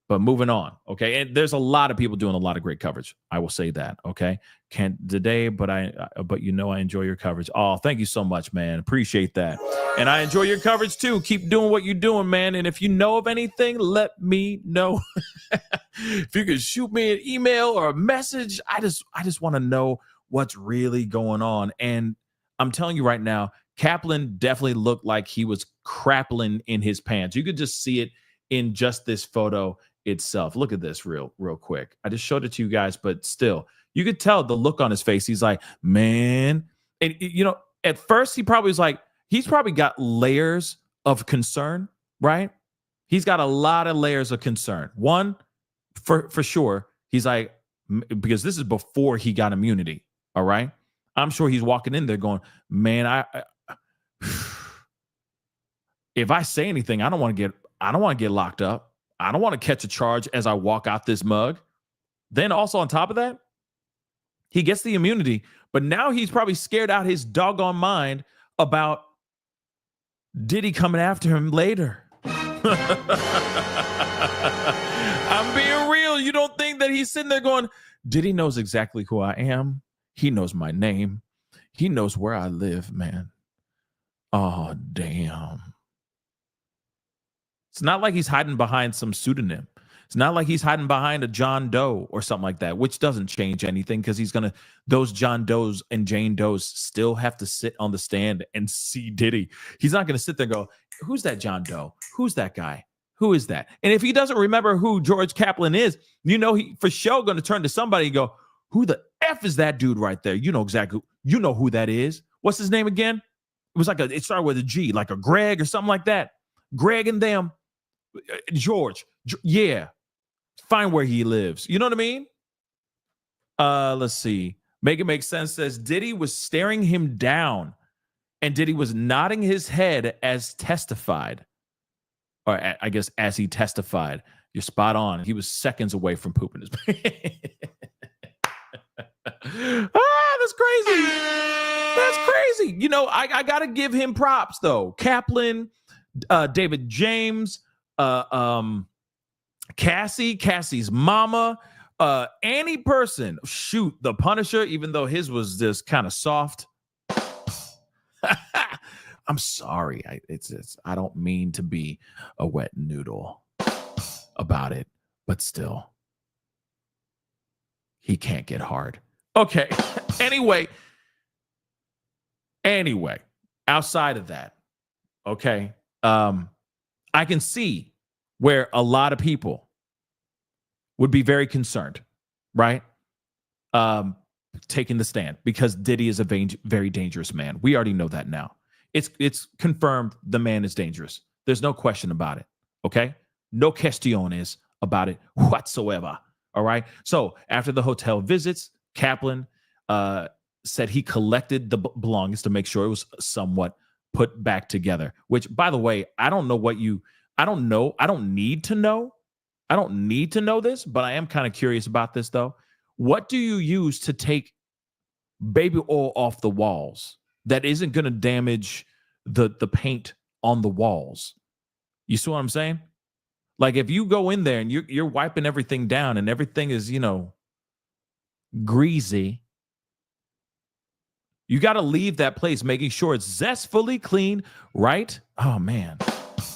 but moving on. Okay, and there's a lot of people doing a lot of great coverage, I will say that. Okay, can't today, but I enjoy your coverage. Oh, thank you so much, man. Appreciate that. And I enjoy your coverage too. Keep doing what you're doing, man. And if you know of anything, let me know. If you could shoot me an email or a message, I just want to know what's really going on. And I'm telling you right now, Kaplan definitely looked like he was crappling in his pants. You could just see it in just this photo itself. Look at this real quick. I just showed it to you guys, but still, you could tell the look on his face. He's like, man. And at first he probably was like, he's probably got layers of concern, right? He's got a lot of layers of concern. One, for sure, he's like, because this is before he got immunity, all right? I'm sure he's walking in there going, man, I if I say anything, I don't want to get locked up. I don't want to catch a charge as I walk out this mug. Then also on top of that, he gets the immunity, but now he's probably scared out his doggone mind about Diddy coming after him later. I'm being real. You don't think that he's sitting there going, Diddy knows exactly who I am. He knows my name. He knows where I live, man. Oh, damn. It's not like he's hiding behind some pseudonym. It's not like he's hiding behind a John Doe or something like that, which doesn't change anything, because those John Does and Jane Does still have to sit on the stand and see Diddy. He's not going to sit there and go, who's that John Doe? Who's that guy? Who is that? And if he doesn't remember who George Kaplan is, he for sure going to turn to somebody and go, who the F is that dude right there? You know exactly. You know who that is. What's his name again? It started with a G, like a Greg or something like that. Greg and them. George. Yeah. Find where he lives. You know what I mean? Let's see. Make It Make Sense says Diddy was staring him down and Diddy was nodding his head as testified. Or I guess as he testified. You're spot on. He was seconds away from pooping his pants. That's crazy. That's crazy. I got to give him props, though. Kaplan, David James, Cassie's mama, any person. Shoot, the Punisher, even though his was just kind of soft. I'm sorry. I don't mean to be a wet noodle about it, but still, he can't get hard. Okay. Anyway, outside of that, okay, I can see where a lot of people would be very concerned, right? Taking the stand, because Diddy is a very dangerous man. We already know that now. It's confirmed the man is dangerous. There's no question about it, okay? No cuestiones about it whatsoever, all right? So after the hotel visits, Kaplan said he collected the belongings to make sure it was somewhat put back together. Which, by the way, I don't need to know. I don't need to know this, but I am kind of curious about this though. What do you use to take baby oil off the walls that isn't going to damage the paint on the walls? You see what I'm saying? Like if you go in there and you're wiping everything down and everything is, greasy, you got to leave that place making sure it's zestfully clean, right? Oh man,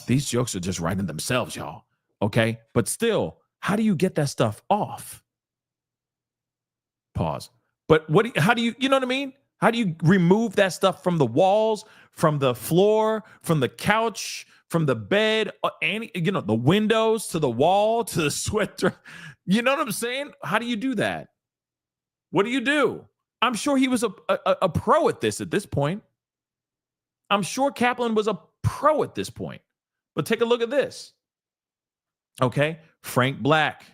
these jokes are just writing themselves, y'all. Okay, but still, how do you get that stuff off? Pause. But how do you know what I mean? How do you remove that stuff from the walls, from the floor, from the couch, from the bed, the windows to the wall to the sweater? You know what I'm saying? How do you do that? What do you do? I'm sure he was a pro at this point. I'm sure Kaplan was a pro at this point. But take a look at this. Okay, Frank Black.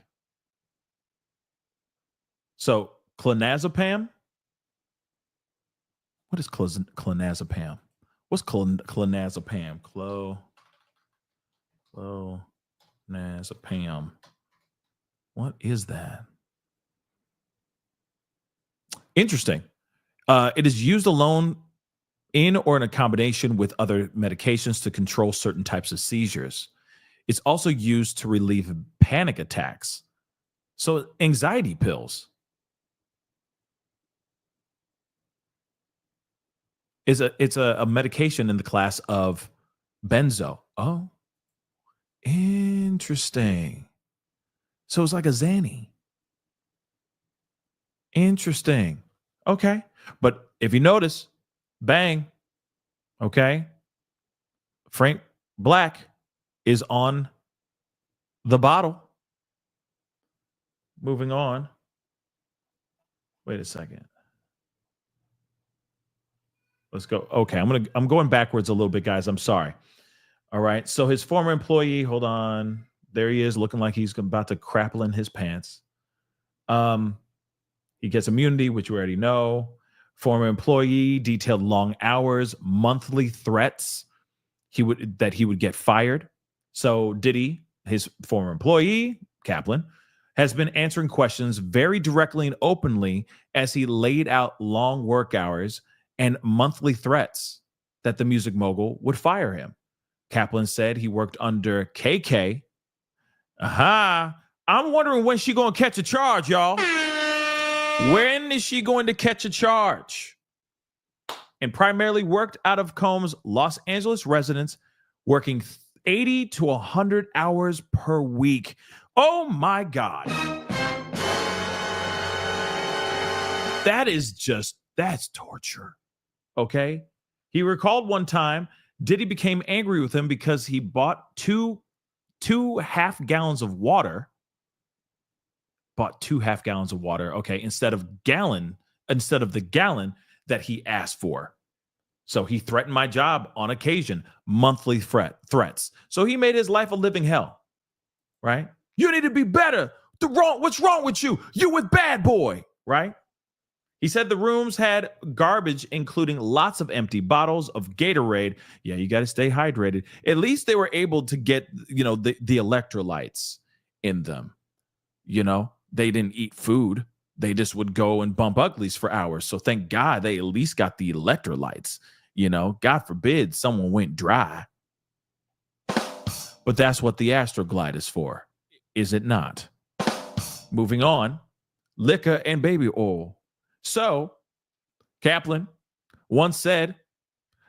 So clonazepam. What is clonazepam? What's clonazepam? Clonazepam. What is that? Interesting. It is used alone in or in a combination with other medications to control certain types of seizures. It's also used to relieve panic attacks. So anxiety pills. It's a medication in the class of benzo. Oh, interesting. So it's like a Xanny. Interesting. Okay. But if you notice, bang, okay, Frank Black is on the bottle. Moving on. Wait a second. Let's go. Okay, I'm going backwards a little bit, guys. I'm sorry. All right. So his former employee, hold on. There he is, looking like he's about to crapple in his pants. He gets immunity, which we already know. Former employee detailed long hours, monthly threats. He would get fired. So Diddy, his former employee, Kaplan, has been answering questions very directly and openly as he laid out long work hours and monthly threats that the music mogul would fire him. Kaplan said he worked under KK. Aha! I'm wondering when she gonna catch a charge, y'all. When is she going to catch a charge? And primarily worked out of Combs' Los Angeles residence, working 80 to 100 hours per week. Oh my God. That's torture. Okay. He recalled one time Diddy became angry with him because he bought two half gallons of water. Okay, instead of the gallon that he asked for. So he threatened my job on occasion, monthly threats. So he made his life a living hell, right? You need to be better. What's wrong with you? You with bad boy, right? He said the rooms had garbage, including lots of empty bottles of Gatorade. Yeah, you got to stay hydrated. At least they were able to get, the electrolytes in them. They didn't eat food. They just would go and bump uglies for hours. So thank God they at least got the electrolytes. God forbid someone went dry. But that's what the Astroglide is for, is it not? Moving on, liquor and baby oil. So Kaplan once said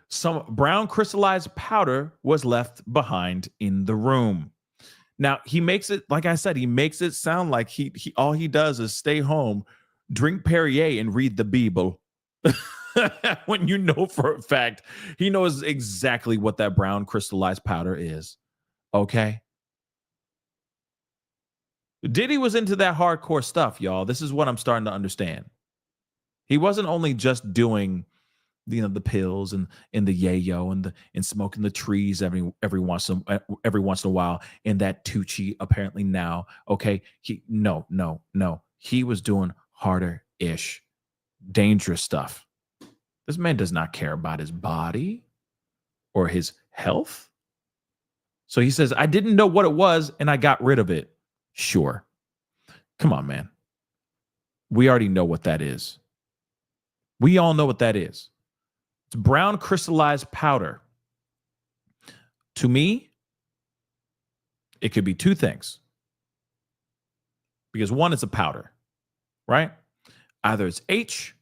some brown crystallized powder was left behind in the room. Now, he makes it, like I said, he makes it sound like he all he does is stay home, drink Perrier, and read the Bible. When for a fact, he knows exactly what that brown crystallized powder is. Okay? Diddy was into that hardcore stuff, y'all. This is what I'm starting to understand. He wasn't only just doing the pills and the yayo and smoking the trees every once in a while, and that Tucci apparently now. Okay, no. He was doing harder-ish, dangerous stuff. This man does not care about his body. or his health? So he says, I didn't know what it was and I got rid of it. Sure. Come on, man. We already know what that is. We all know what that is. It's brown crystallized powder. To me, it could be two things. Because one is a powder, right? Either it's H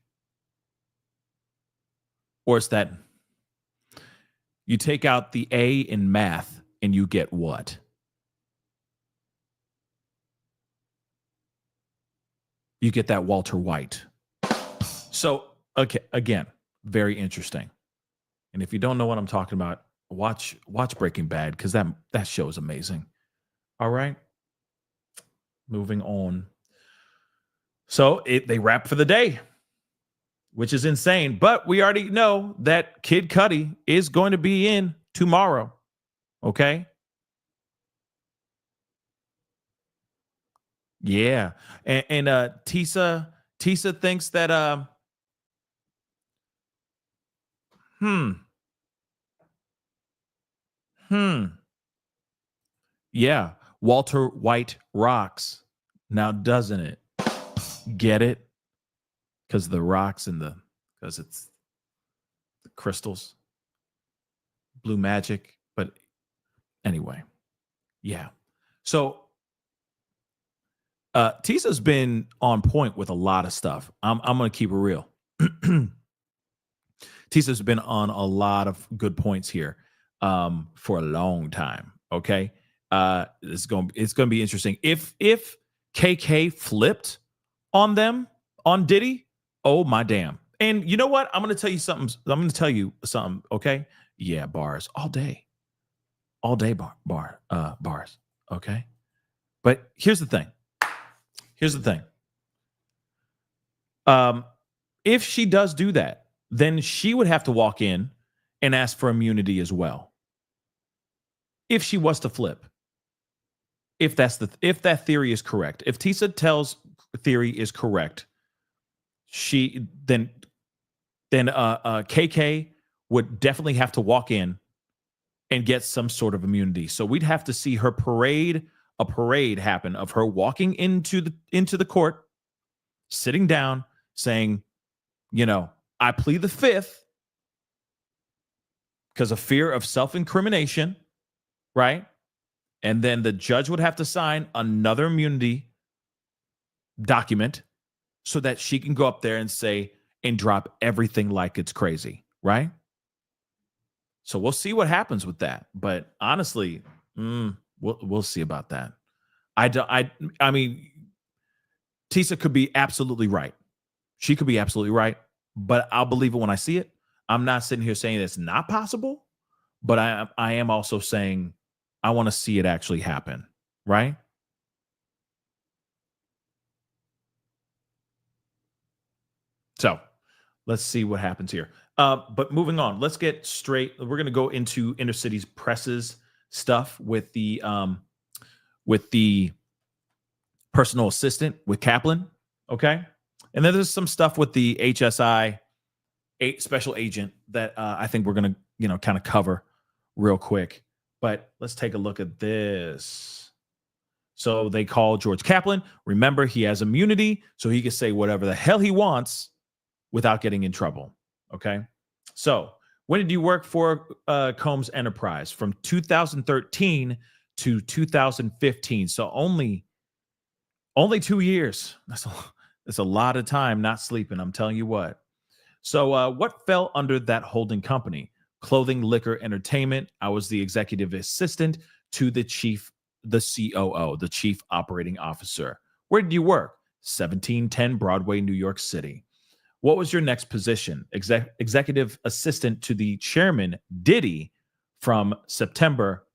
or it's that you take out the A in math and you get what? You get that Walter White. So, okay, again, very interesting. And if you don't know what I'm talking about, watch Breaking Bad, because that show is amazing. All right. Moving on. So they wrap for the day, which is insane. But we already know that Kid Cudi is going to be in tomorrow. Okay. Yeah. And Tisa thinks that yeah, Walter White rocks. Now doesn't it? Get it? Because the rocks and because it's the crystals, blue magic. But anyway, yeah. So Tisa's been on point with a lot of stuff. I'm going to keep it real. Tisa's been on a lot of good points here for a long time. Okay, it's going to be interesting. If KK flipped on them on Diddy, oh my damn! And you know what? I'm going to tell you something. Okay, yeah, bars all day, bars. Okay, but here's the thing. If she does do that, then she would have to walk in and ask for immunity as well. If she was to flip, if that theory is correct, if Tisa tells theory is correct, then KK would definitely have to walk in and get some sort of immunity. So we'd have to see a parade happen of her walking into the court, sitting down, saying, I plead the fifth because of fear of self-incrimination, right? And then the judge would have to sign another immunity document so that she can go up there and say and drop everything like it's crazy, right? So we'll see what happens with that. But honestly, we'll see about that. I mean, Tisa could be absolutely right. She could be absolutely right, but I'll believe it when I see it. I'm not sitting here saying it's not possible, but I am also saying I want to see it actually happen, right? So let's see what happens here. But moving on, let's get straight. We're going to go into Inner City's presses stuff with the personal assistant with Kaplan. Okay. And then there's some stuff with the HSI special agent that I think we're going to, kind of cover real quick. But let's take a look at this. So they call George Kaplan. Remember, he has immunity, so he can say whatever the hell he wants without getting in trouble. Okay. So when did you work for Combs Enterprise? From 2013 to 2015. So only 2 years. That's a lot of time not sleeping. I'm telling you what. So what fell under that holding company? Clothing, liquor, entertainment. I was the executive assistant to the COO, the chief operating officer. Where did you work? 1710 Broadway, New York City. What was your next position? Executive assistant to the chairman, Diddy, from September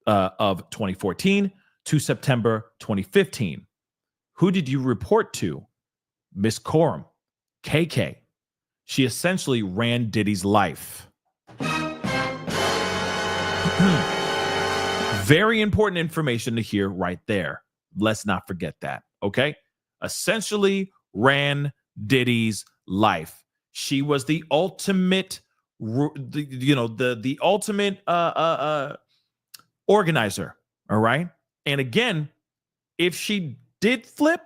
of 2014 to September 2015. Who did you report to? Miss Coram, KK. She essentially ran Diddy's life. Very important information to hear right there. Let's not forget that, okay? Essentially ran Diddy's life. She was the ultimate the ultimate organizer. All right. And again, if she did flip,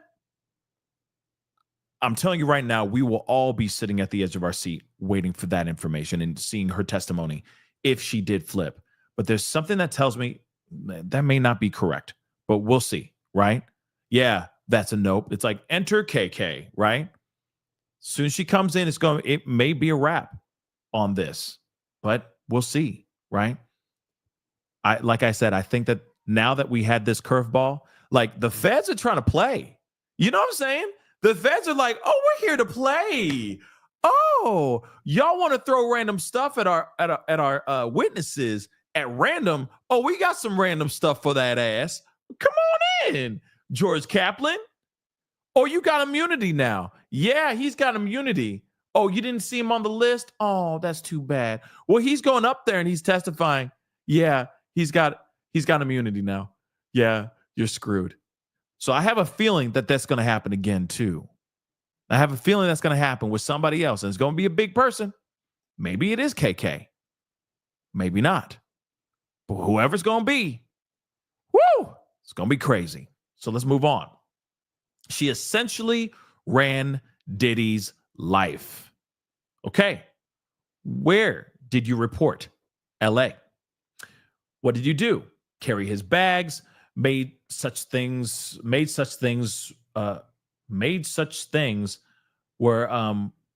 I'm telling you right now, we will all be sitting at the edge of our seat waiting for that information and seeing her testimony if she did flip. But there's something that tells me that may not be correct, but we'll see, right? Yeah, that's a nope. It's like enter KK, right? Soon as she comes in, it may be a wrap on this, but we'll see, right? Like I said, I think that now that we had this curveball, like the feds are trying to play. You know what I'm saying? The feds are like, oh, we're here to play. Oh, y'all want to throw random stuff at our witnesses at random. Oh, we got some random stuff for that ass. Come on in, George Kaplan. Oh, you got immunity now. Yeah, he's got immunity. Oh, you didn't see him on the list? Oh, that's too bad. Well, he's going up there and he's testifying. Yeah, he's got immunity now. Yeah, you're screwed. So I have a feeling that that's going to happen again too. I have a feeling that's going to happen with somebody else, and it's going to be a big person. Maybe it is KK. Maybe not. But whoever's going to be, woo, it's going to be crazy. So let's move on. She essentially ran Diddy's life. Okay. Where did you report? LA. What did you do? Carry his bags, made such things were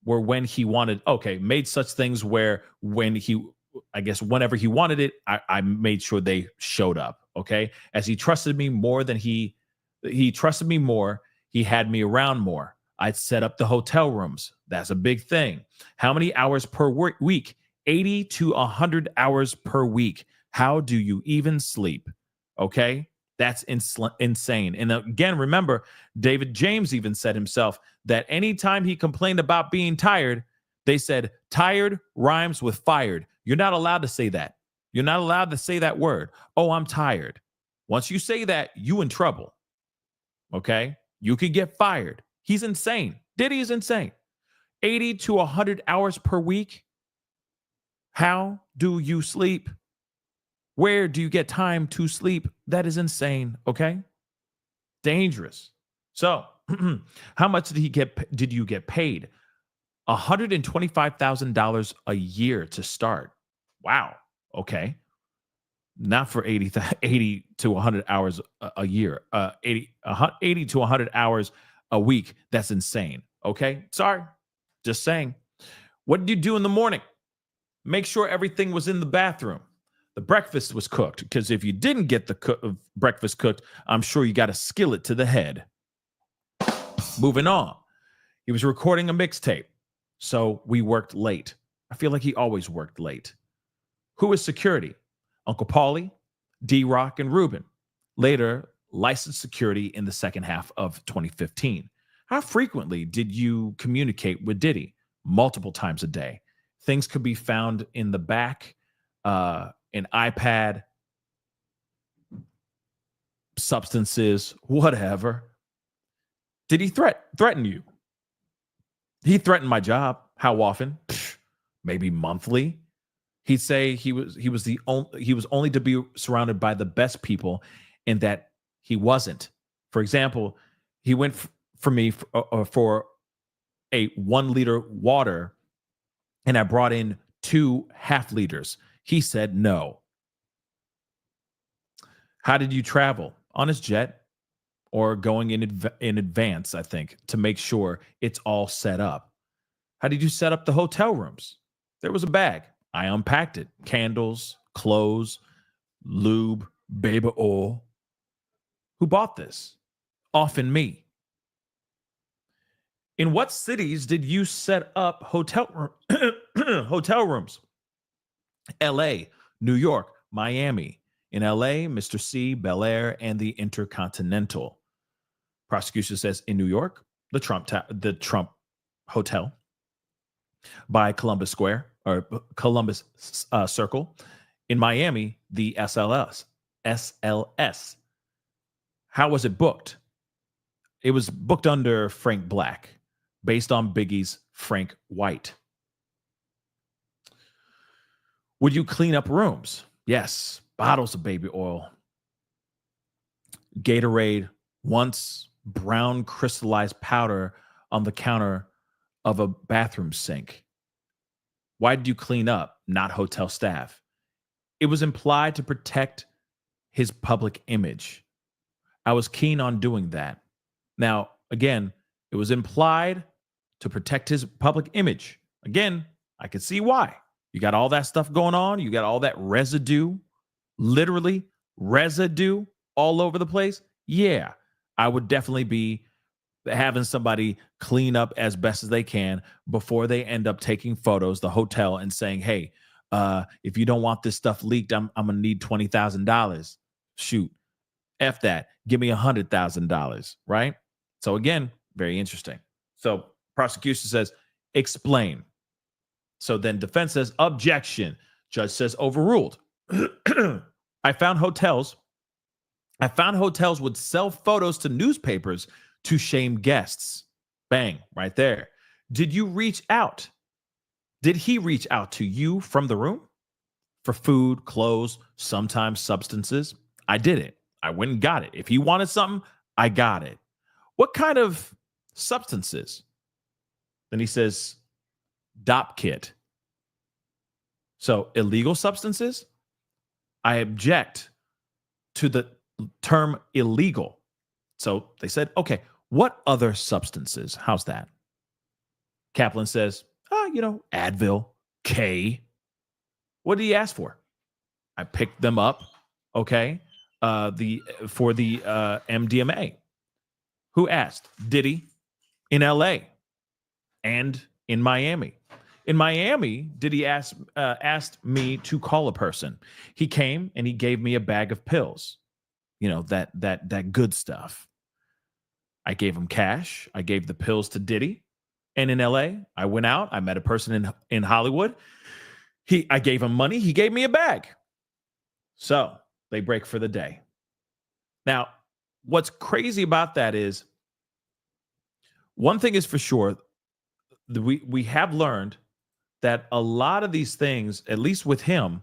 when he wanted, made such things where whenever he wanted it, I made sure they showed up. Okay. As he trusted me more than he trusted me more, he had me around more. I'd set up the hotel rooms. That's a big thing. How many hours per week? 80 to 100 hours per week. How do you even sleep? Okay. That's insane. And again, remember, David James even said himself that anytime he complained about being tired, they said tired rhymes with fired. You're not allowed to say that. You're not allowed to say that word. Oh, I'm tired. Once you say that, you in trouble. Okay? You could get fired. He's insane. Diddy is insane. 80 to 100 hours per week. How do you sleep? Where do you get time to sleep? That is insane, okay? Dangerous. So, how much did you get paid? $125,000 a year to start. Wow. Okay. Not for 80 to 100 hours a year. 80 to 100 hours a week. That's insane. Okay. Sorry. Just saying. What did you do in the morning? Make sure everything was in the bathroom. The breakfast was cooked, because if you didn't get the breakfast cooked, I'm sure you got a skillet to the head. Moving on. He was recording a mixtape, so we worked late. I feel like he always worked late. Who is security? Uncle Paulie, D-Rock, and Ruben. Later, licensed security in the second half of 2015. How frequently did you communicate with Diddy? Multiple times a day. Things could be found in the back, an iPad, substances, whatever. Did he threaten you? He threatened my job. How often? Maybe monthly. He'd say he was only to be surrounded by the best people, and that he wasn't. For example, he went for me for a 1 liter water, and I brought in 2 half liters. He said no. How did you travel? On his jet, or going in advance, I think, to make sure it's all set up. How did you set up the hotel rooms? There was a bag. I unpacked it. Candles, clothes, lube, baby oil. Who bought this? Often me. In what cities did you set up hotel rooms? LA, New York, Miami. In LA, Mr. C, Bel Air, and the Intercontinental. Prosecution says in New York, the Trump Hotel by Columbus Square, or Columbus Circle. In Miami, the SLS. How was it booked? It was booked under Frank Black, based on Biggie's Frank White. Would you clean up rooms? Yes. Bottles of baby oil, Gatorade, once brown crystallized powder on the counter of a bathroom sink. Why did you clean up? Not hotel staff. It was implied to protect his public image. I was keen on doing that. Now, again, it was implied to protect his public image. Again, I could see why. You got all that stuff going on. You got all that residue, literally residue all over the place. Yeah, I would definitely be having somebody clean up as best as they can before they end up taking photos, the hotel, and saying, hey, if you don't want this stuff leaked, I'm going to need $20,000. Shoot. F that. Give me $100,000. Right? So again, very interesting. So prosecution says, explain. So then defense says, objection. Judge says, overruled. I found hotels would sell photos to newspapers to shame guests. Bang, right there. Did you reach out? Did he reach out to you from the room for food, clothes, sometimes substances? I did it. I went and got it. If he wanted something, I got it. What kind of substances? Then he says, DOP kit. So illegal substances? I object to the term illegal. So they said, okay, what other substances? How's that? Kaplan says, Advil, K. What did he ask for? I picked them up, okay, for the MDMA. Who asked? Diddy in LA and in Miami. In Miami, Diddy asked me to call a person. He came and he gave me a bag of pills. That good stuff. I gave him cash. I gave the pills to Diddy. And in LA, I went out. I met a person in Hollywood. I gave him money. He gave me a bag. So they break for the day. Now, what's crazy about that is, one thing is for sure, we have learned that a lot of these things, at least with him,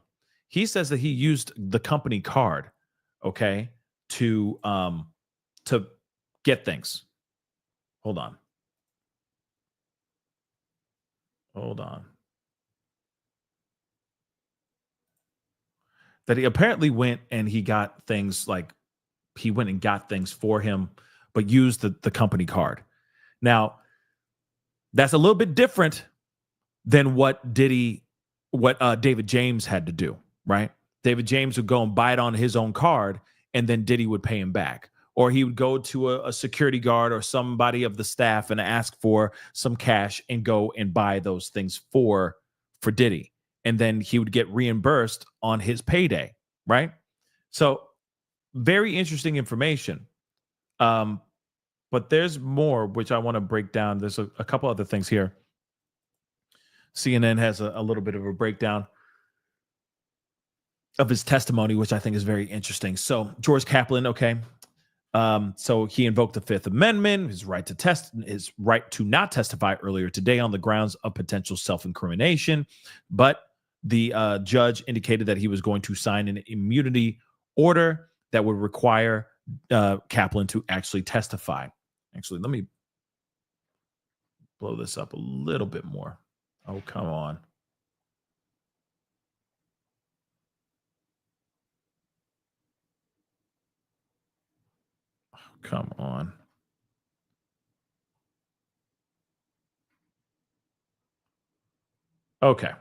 he says that he used the company card, okay, to get things. Hold on. That he apparently went and he got things for him, but used the company card. Now, that's a little bit different than what David James had to do, right? David James would go and buy it on his own card, and then Diddy would pay him back. Or he would go to a security guard or somebody of the staff and ask for some cash and go and buy those things for Diddy. And then he would get reimbursed on his payday, right? So very interesting information. But there's more, which I want to break down. There's a couple other things here. CNN has a little bit of a breakdown of his testimony, which I think is very interesting. So George Kaplan, okay. So he invoked the Fifth Amendment, his right to not testify earlier today on the grounds of potential self-incrimination. But the judge indicated that he was going to sign an immunity order that would require Kaplan to actually testify. Actually, let me blow this up a little bit more. Oh, come on. Oh, come on. Okay.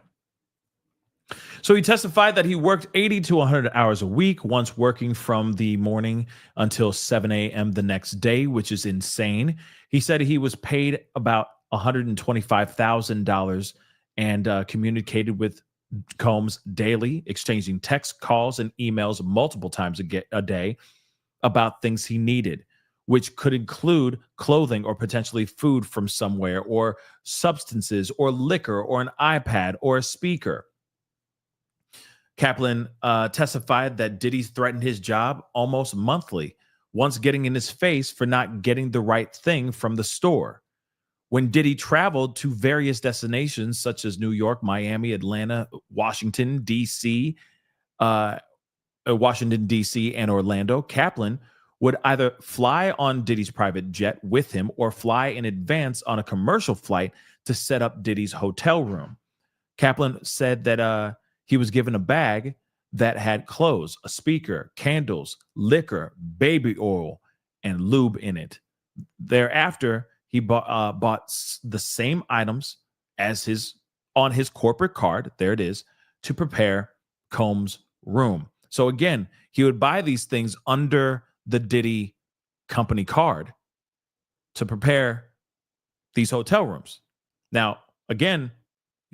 So he testified that he worked 80 to 100 hours a week, once working from the morning until 7 a.m. the next day, which is insane. He said he was paid about $125,000 and communicated with Combs daily, exchanging text calls and emails multiple times a day about things he needed, which could include clothing or potentially food from somewhere, or substances or liquor or an iPad or a speaker. Kaplan testified that Diddy threatened his job almost monthly, once getting in his face for not getting the right thing from the store. when Diddy traveled to various destinations such as New York, Miami, Atlanta, Washington, D.C., Washington, D.C., and Orlando, Kaplan would either fly on Diddy's private jet with him or fly in advance on a commercial flight to set up Diddy's hotel room. Kaplan said that he was given a bag that had clothes, a speaker, candles, liquor, baby oil, and lube in it. Thereafter, he bought the same items as on his corporate card, there it is, to prepare Combs' room. So again, he would buy these things under the Diddy company card to prepare these hotel rooms. Now, again,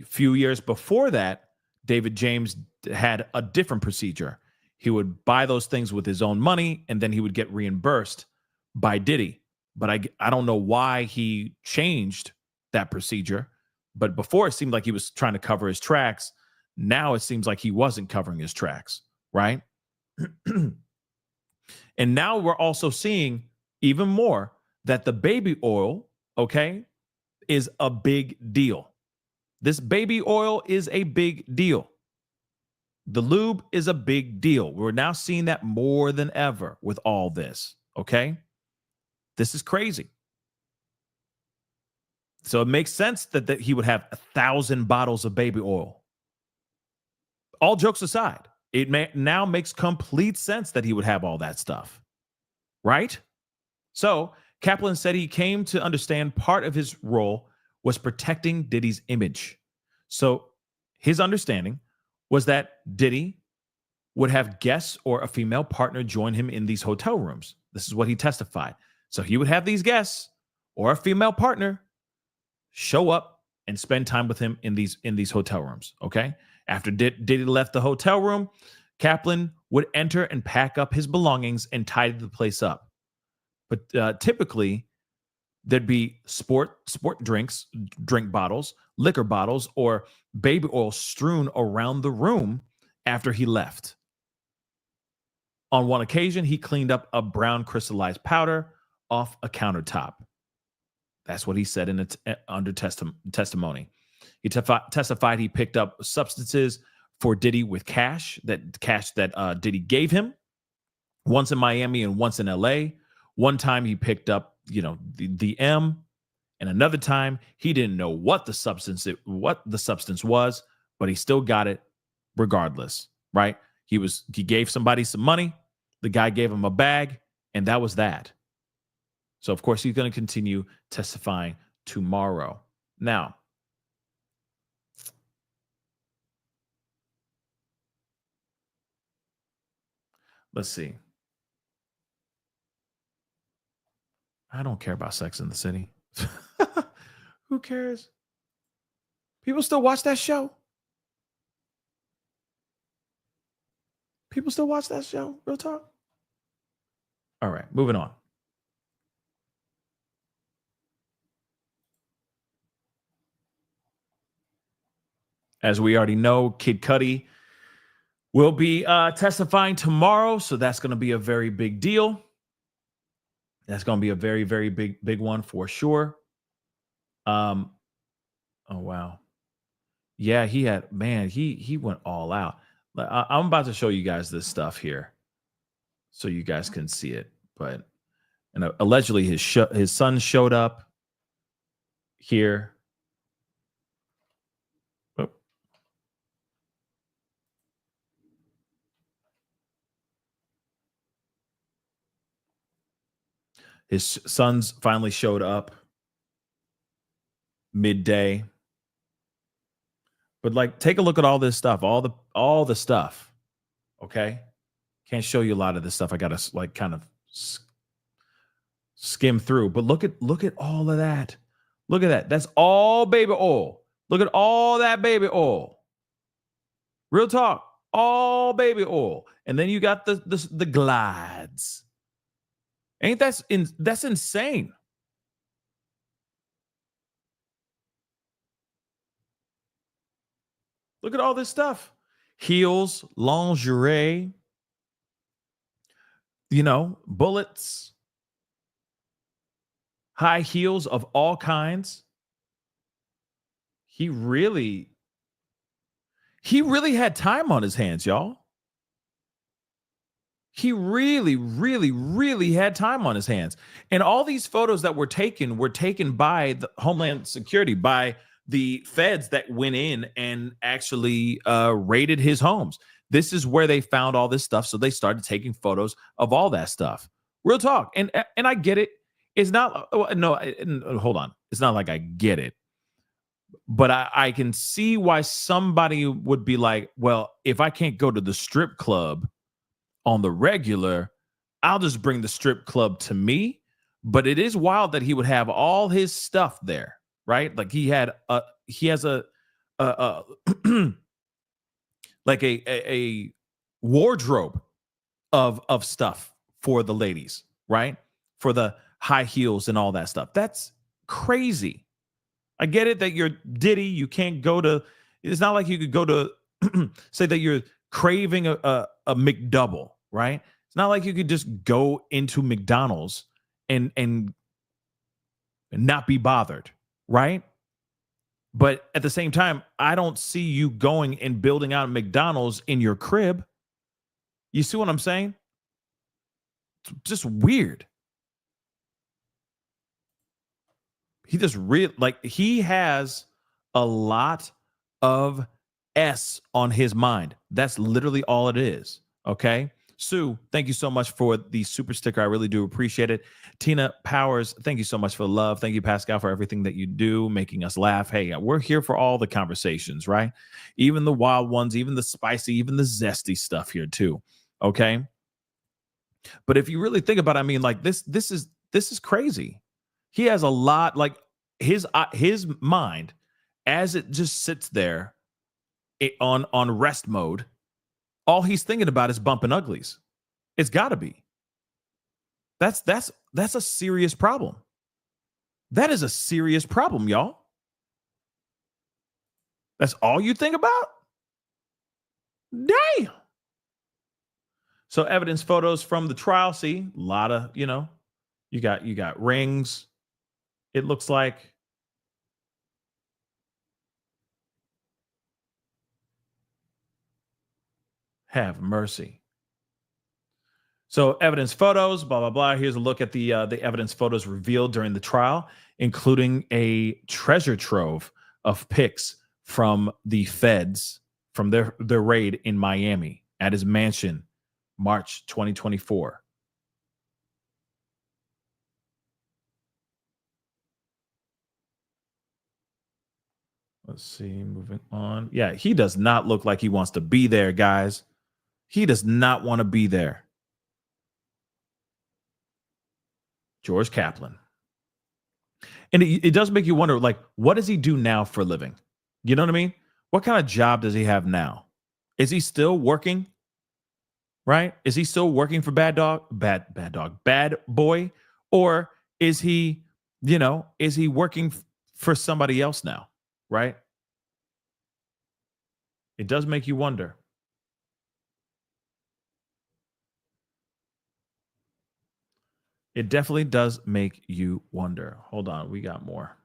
a few years before that, David James had a different procedure. He would buy those things with his own money, and then he would get reimbursed by Diddy. But I don't know why he changed that procedure. But before, it seemed like he was trying to cover his tracks. Now it seems like he wasn't covering his tracks, right? And now we're also seeing even more that the baby oil, okay, is a big deal. This baby oil is a big deal. The lube is a big deal. We're now seeing that more than ever with all this, okay? This is crazy. So it makes sense that he would have 1,000 bottles of baby oil. All jokes aside, it now makes complete sense that he would have all that stuff, right? So Kaplan said he came to understand part of his role was protecting Diddy's image. So his understanding was that Diddy would have guests or a female partner join him in these hotel rooms. This is what he testified. So he would have these guests or a female partner show up and spend time with him in these hotel rooms, okay? After Diddy left the hotel room, Kaplan would enter and pack up his belongings and tidy the place up. But typically, there'd be sport drinks, drink bottles, liquor bottles, or baby oil strewn around the room after he left. On one occasion, he cleaned up a brown crystallized powder off a countertop. That's what he said in under testimony. He testified he picked up substances for Diddy with cash that Diddy gave him, once in Miami and once in LA. One time he picked up, the M, and another time he didn't know what the substance was, but he still got it regardless, right? He gave somebody some money, the guy gave him a bag, and that was that. So of course he's going to continue testifying tomorrow. Now, let's see. I don't care about Sex in the City. Who cares? People still watch that show? People still watch that show? Real talk? All right, moving on. As we already know, Kid Cudi will be testifying tomorrow, so that's going to be a very big deal. That's going to be a very, very big one for sure. Oh wow, yeah, he went all out. I'm about to show you guys this stuff here, so you guys can see it. But allegedly his son showed up here. Oh. His sons finally showed up midday. But take a look at all this stuff, all the stuff. Okay. Can't show you a lot of this stuff. I got to kind of skim through, but look at all of that. Look at that. That's all baby oil. Look at all that baby oil. Real talk, all baby oil. And then you got the glides. Ain't that's insane? Look at all this stuff. Heels, lingerie, bullets, high heels of all kinds. He really had time on his hands, y'all. He really had time on his hands. And all these photos that were taken by the Homeland Security, by the feds that went in and actually raided his homes. This is where they found all this stuff. So they started taking photos of all that stuff. Real talk. And I get it. It's not, no, hold on. It's not like I get it. But I can see why somebody would be like, well, if I can't go to the strip club on the regular, I'll just bring the strip club to me. But it is wild that he would have all his stuff there, right? Like he has a like a wardrobe of stuff for the ladies, right? For the high heels and all that stuff. That's crazy. I get it that you're Diddy. You can't go to, it's not like you could go to, say that you're craving a McDouble, right? It's not like you could just go into McDonald's and not be bothered, right? But at the same time, I don't see you going and building out McDonald's in your crib. You see what I'm saying? It's just weird. He just he has a lot of S on his mind. That's literally all it is. Okay. Sue, thank you so much for the super sticker. I really do appreciate it. Tina Powers, thank you so much for the love. Thank you, Pascal, for everything that you do, making us laugh. Hey, we're here for all the conversations, right? Even the wild ones, even the spicy, even the zesty stuff here too. Okay. But if you really think about it, I mean, like this is crazy. He has a lot, like his mind, as it just sits there on rest mode. All he's thinking about is bumping uglies. It's got to be. That's a serious problem. That is a serious problem, y'all. That's all you think about? Damn. So evidence photos from the trial. See, a lot of, you got rings. It looks like. Have mercy. So evidence photos, blah, blah, blah. Here's a look at the evidence photos revealed during the trial, including a treasure trove of pics from the feds from their raid in Miami at his mansion, March 2024. Let's see, moving on. Yeah, he does not look like he wants to be there, guys. He does not want to be there. George Kaplan. And it does make you wonder, like, what does he do now for a living? You know what I mean? What kind of job does he have now? Is he still working? Right? Is he still working for Bad Boy? Or is he, is he working for somebody else now? Right? It does make you wonder. It definitely does make you wonder. Hold on, we got more.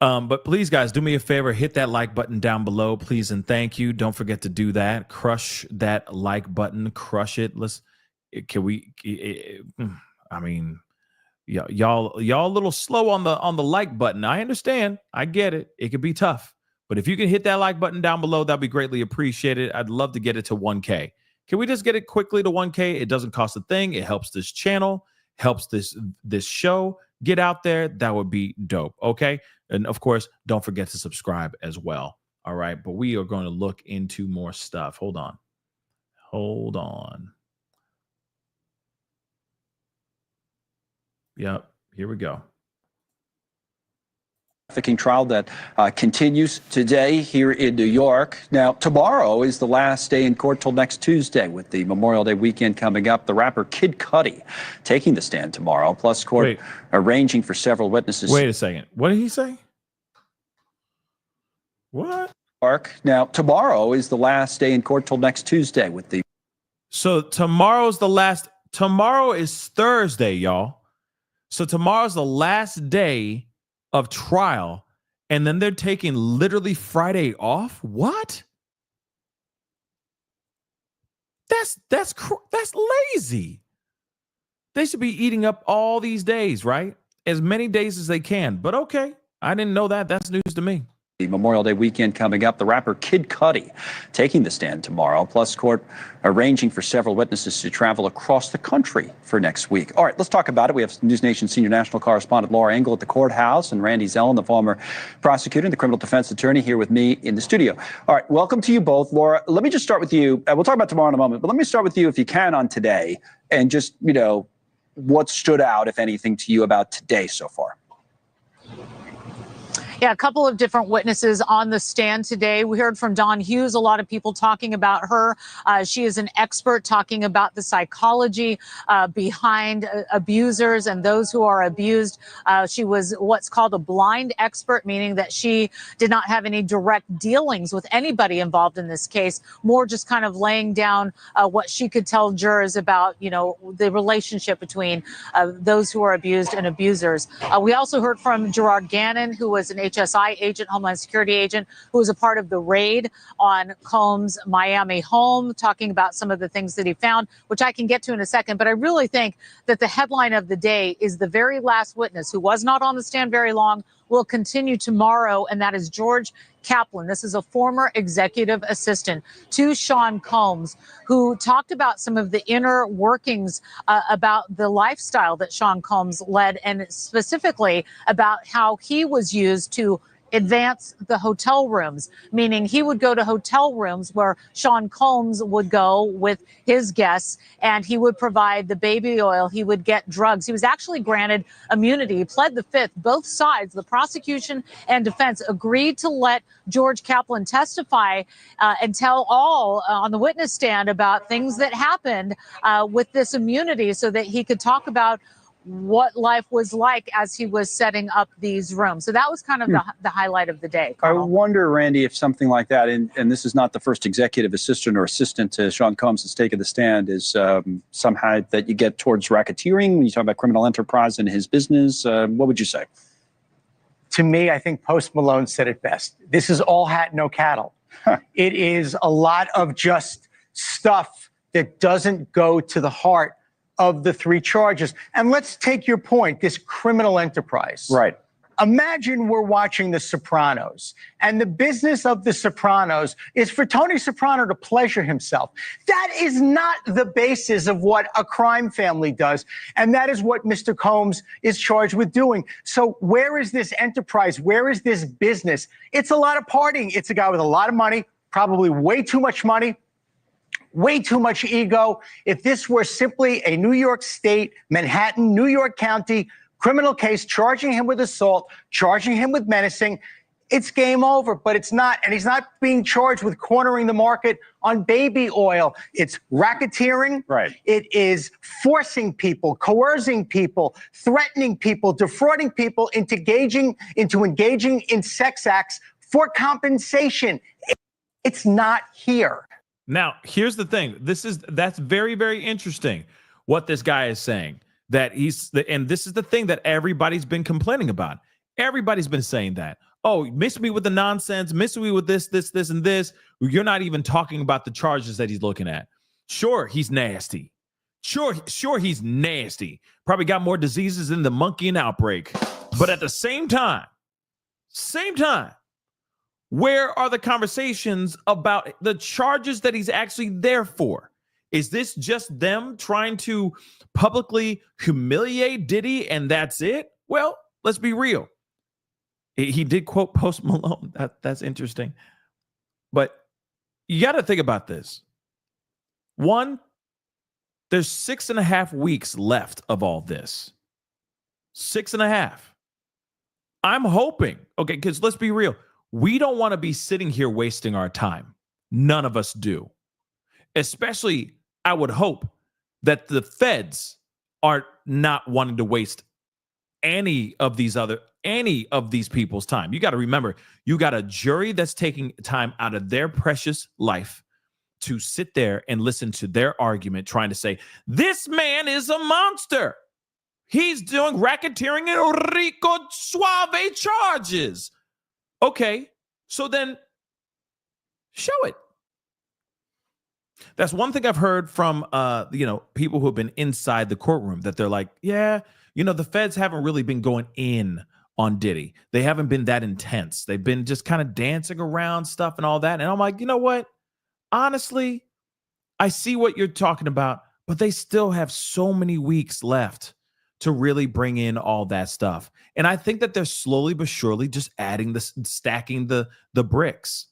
But please, guys, do me a favor. Hit that like button down below, please, and thank you. Don't forget to do that. Crush that like button. Crush it. I mean, y'all a little slow on the like button. I understand. I get it. It could be tough. But if you can hit that like button down below, that'd be greatly appreciated. I'd love to get it to 1K. Can we just get it quickly to 1K? It doesn't cost a thing. It helps this channel, helps this show get out there. That would be dope. Okay. And of course, don't forget to subscribe as well. All right. But we are going to look into more stuff. Hold on. Yep. Here we go. Trafficking trial that continues today here in New York. Now, tomorrow is the last day in court till next Tuesday, with the Memorial Day weekend coming up. The rapper Kid Cudi taking the stand tomorrow, plus court arranging for several witnesses. Wait a second. What did he say? What? Now, tomorrow is the last day in court till next Tuesday, with the. So tomorrow's the last Tomorrow is Thursday, y'all. So tomorrow's the last day of trial, and then they're taking literally Friday off. What? That's lazy. They should be eating up all these days, right? As many days as they can. But okay, I didn't know that. That's news to me. The Memorial Day weekend coming up. The rapper Kid Cudi taking the stand tomorrow. Plus, court arranging for several witnesses to travel across the country for next week. All right, let's talk about it. We have News Nation senior national correspondent Laura Engel at the courthouse and Randy Zellin, the former prosecutor and the criminal defense attorney, here with me in the studio. All right, welcome to you both. Laura, let me just start with you. We'll talk about tomorrow in a moment, but let me start with you, if you can, on today, and just, what stood out, if anything, to you about today so far? Yeah, a couple of different witnesses on the stand today. We heard from Dawn Hughes, a lot of people talking about her. She is an expert talking about the psychology behind abusers and those who are abused. She was what's called a blind expert, meaning that she did not have any direct dealings with anybody involved in this case, more just kind of laying down what she could tell jurors about, the relationship between those who are abused and abusers. We also heard from Gerard Gannon, who was an HSI agent, Homeland Security agent, who was a part of the raid on Combs' Miami home, talking about some of the things that he found, which I can get to in a second. But I really think that the headline of the day is the very last witness, who was not on the stand very long, will continue tomorrow, and that is George Kaplan. This is a former executive assistant to Sean Combs, who talked about some of the inner workings about the lifestyle that Sean Combs led, and specifically about how he was used to advance the hotel rooms, meaning he would go to hotel rooms where Sean Combs would go with his guests, and he would provide the baby oil. He would get drugs. He was actually granted immunity. He pled the fifth. Both sides, the prosecution and defense, agreed to let George Kaplan testify and tell all on the witness stand about things that happened with this immunity, so that he could talk about what life was like as he was setting up these rooms. So that was kind of the highlight of the day, Carl. I wonder, Randy, if something like that, and this is not the first executive assistant or assistant to Sean Combs that's taken the stand, is somehow that you get towards racketeering when you talk about criminal enterprise and his business. What would you say? To me, I think Post Malone said it best. This is all hat, no cattle. It is a lot of just stuff that doesn't go to the heart of the three charges. And let's take your point, this criminal enterprise. Right. Imagine we're watching The Sopranos, and the business of The Sopranos is for Tony Soprano to pleasure himself. That is not the basis of what a crime family does, and that is what Mr. Combs is charged with doing. So where is this enterprise? Where is this business? It's a lot of partying. It's a guy with a lot of money, probably way too much money, way too much ego. If this were simply a New York State, Manhattan, New York County criminal case, charging him with assault, charging him with menacing, it's game over, but it's not. And he's not being charged with cornering the market on baby oil. It's racketeering. Right. It is forcing people, coercing people, threatening people, defrauding people into engaging in sex acts for compensation. It's not here. Now, here's the thing. That's very, very interesting what this guy is saying. And this is the thing that everybody's been complaining about. Everybody's been saying that. Oh, miss me with the nonsense, miss me with this, and this. You're not even talking about the charges that he's looking at. Sure, he's nasty. Sure, he's nasty. Probably got more diseases than the monkey in Outbreak. But at the same time, where are the conversations about the charges that he's actually there for? Is this just them trying to publicly humiliate Diddy and that's it? Well, let's be real. He did quote Post Malone. That's interesting. But you got to think about this. One, there's 6.5 weeks left of all this. 6.5. I'm hoping, okay, because let's be real. We don't want to be sitting here wasting our time. None of us do. Especially, I would hope that the feds are not wanting to waste any of these people's time. You got to remember, you got a jury that's taking time out of their precious life to sit there and listen to their argument trying to say, this man is a monster. He's doing racketeering and Rico Suave charges. Okay, so then show it. That's one thing I've heard from, people who have been inside the courtroom, that they're like, yeah, the feds haven't really been going in on Diddy. They haven't been that intense. They've been just kind of dancing around stuff and all that. And I'm like, you know what? Honestly, I see what you're talking about, but they still have so many weeks left to really bring in all that stuff. And I think that they're slowly but surely just stacking the bricks.